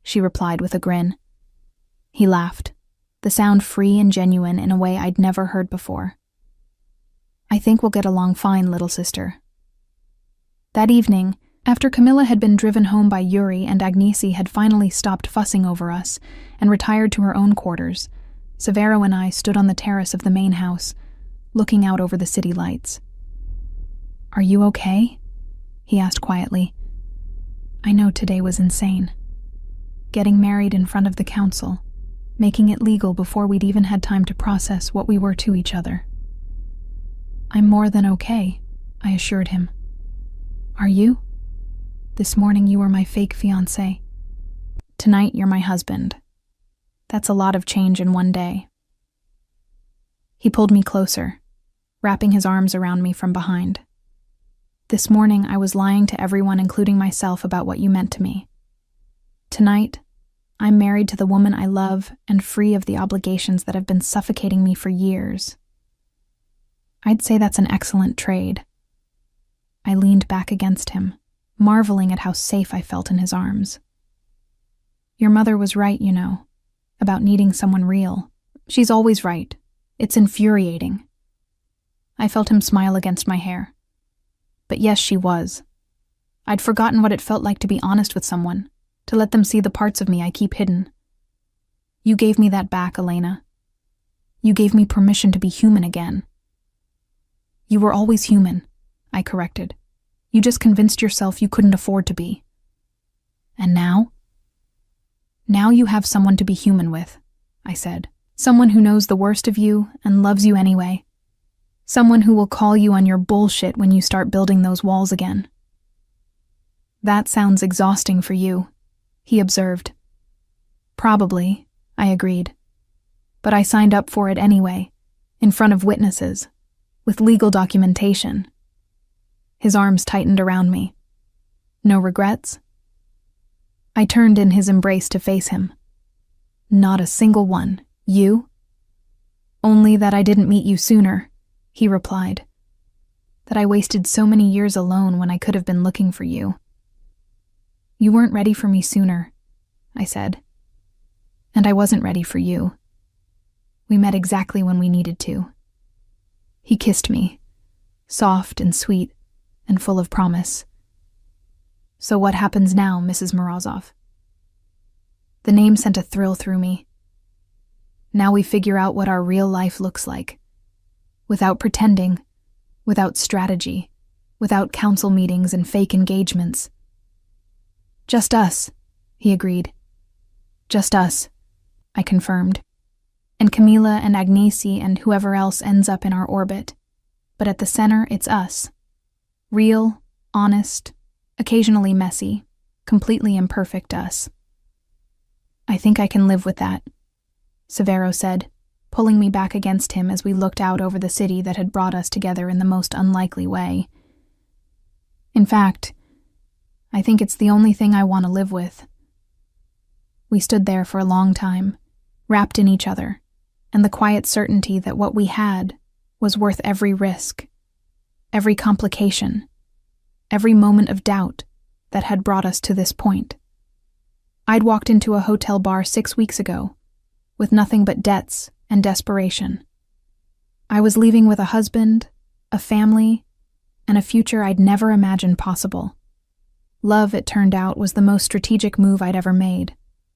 she replied with a grin. He laughed, the sound free and genuine in a way I'd never heard before. "I think we'll get along fine, little sister." That evening, after Camilla had been driven home by Yuri and Agnesi had finally stopped fussing over us and retired to her own quarters, Severo and I stood on the terrace of the main house, looking out over the city lights. "Are you okay?" he asked quietly. "I know today was insane. Getting married in front of the council, making it legal before we'd even had time to process what we were to each other." "I'm more than okay," I assured him. "Are you? This morning you were my fake fiancé. Tonight you're my husband. That's a lot of change in one day." He pulled me closer, wrapping his arms around me from behind. "This morning I was lying to everyone, including myself, about what you meant to me. Tonight, I'm married to the woman I love and free of the obligations that have been suffocating me for years. I'd say that's an excellent trade." I leaned back against him, marveling at how safe I felt in his arms. "Your mother was right, you know, about needing someone real. She's always right. It's infuriating." I felt him smile against my hair. But yes, she was. I'd forgotten what it felt like to be honest with someone, to let them see the parts of me I keep hidden. You gave me that back, Elena. You gave me permission to be human again. You were always human, I corrected. You just convinced yourself you couldn't afford to be. And now? Now you have someone to be human with, I said. Someone who knows the worst of you and loves you anyway. Someone who will call you on your bullshit when you start building those walls again. That sounds exhausting for you, he observed. Probably, I agreed. But I signed up for it anyway, in front of witnesses, with legal documentation. His arms tightened around me. No regrets? I turned in his embrace to face him. Not a single one. You? Only that I didn't meet you sooner, he replied. That I wasted so many years alone when I could have been looking for you. You weren't ready for me sooner, I said. And I wasn't ready for you. We met exactly when we needed to. He kissed me, soft and sweet and full of promise. So what happens now, Mrs. Morozov? The name sent a thrill through me. Now we figure out what our real life looks like. Without pretending, without strategy, without council meetings and fake engagements. Just us, he agreed. Just us, I confirmed. And Camila and Agnesi and whoever else ends up in our orbit. But at the center, it's us. Real, honest, occasionally messy, completely imperfect us. I think I can live with that, Severo said, pulling me back against him as we looked out over the city that had brought us together in the most unlikely way. In fact, I think it's the only thing I want to live with. We stood there for a long time, wrapped in each other, and the quiet certainty that what we had was worth every risk, every complication, every moment of doubt that had brought us to this point. I'd walked into a hotel bar 6 weeks ago, with nothing but debts and desperation. I was leaving with a husband, a family, and a future I'd never imagined possible. Love, it turned out, was the most strategic move I'd ever made.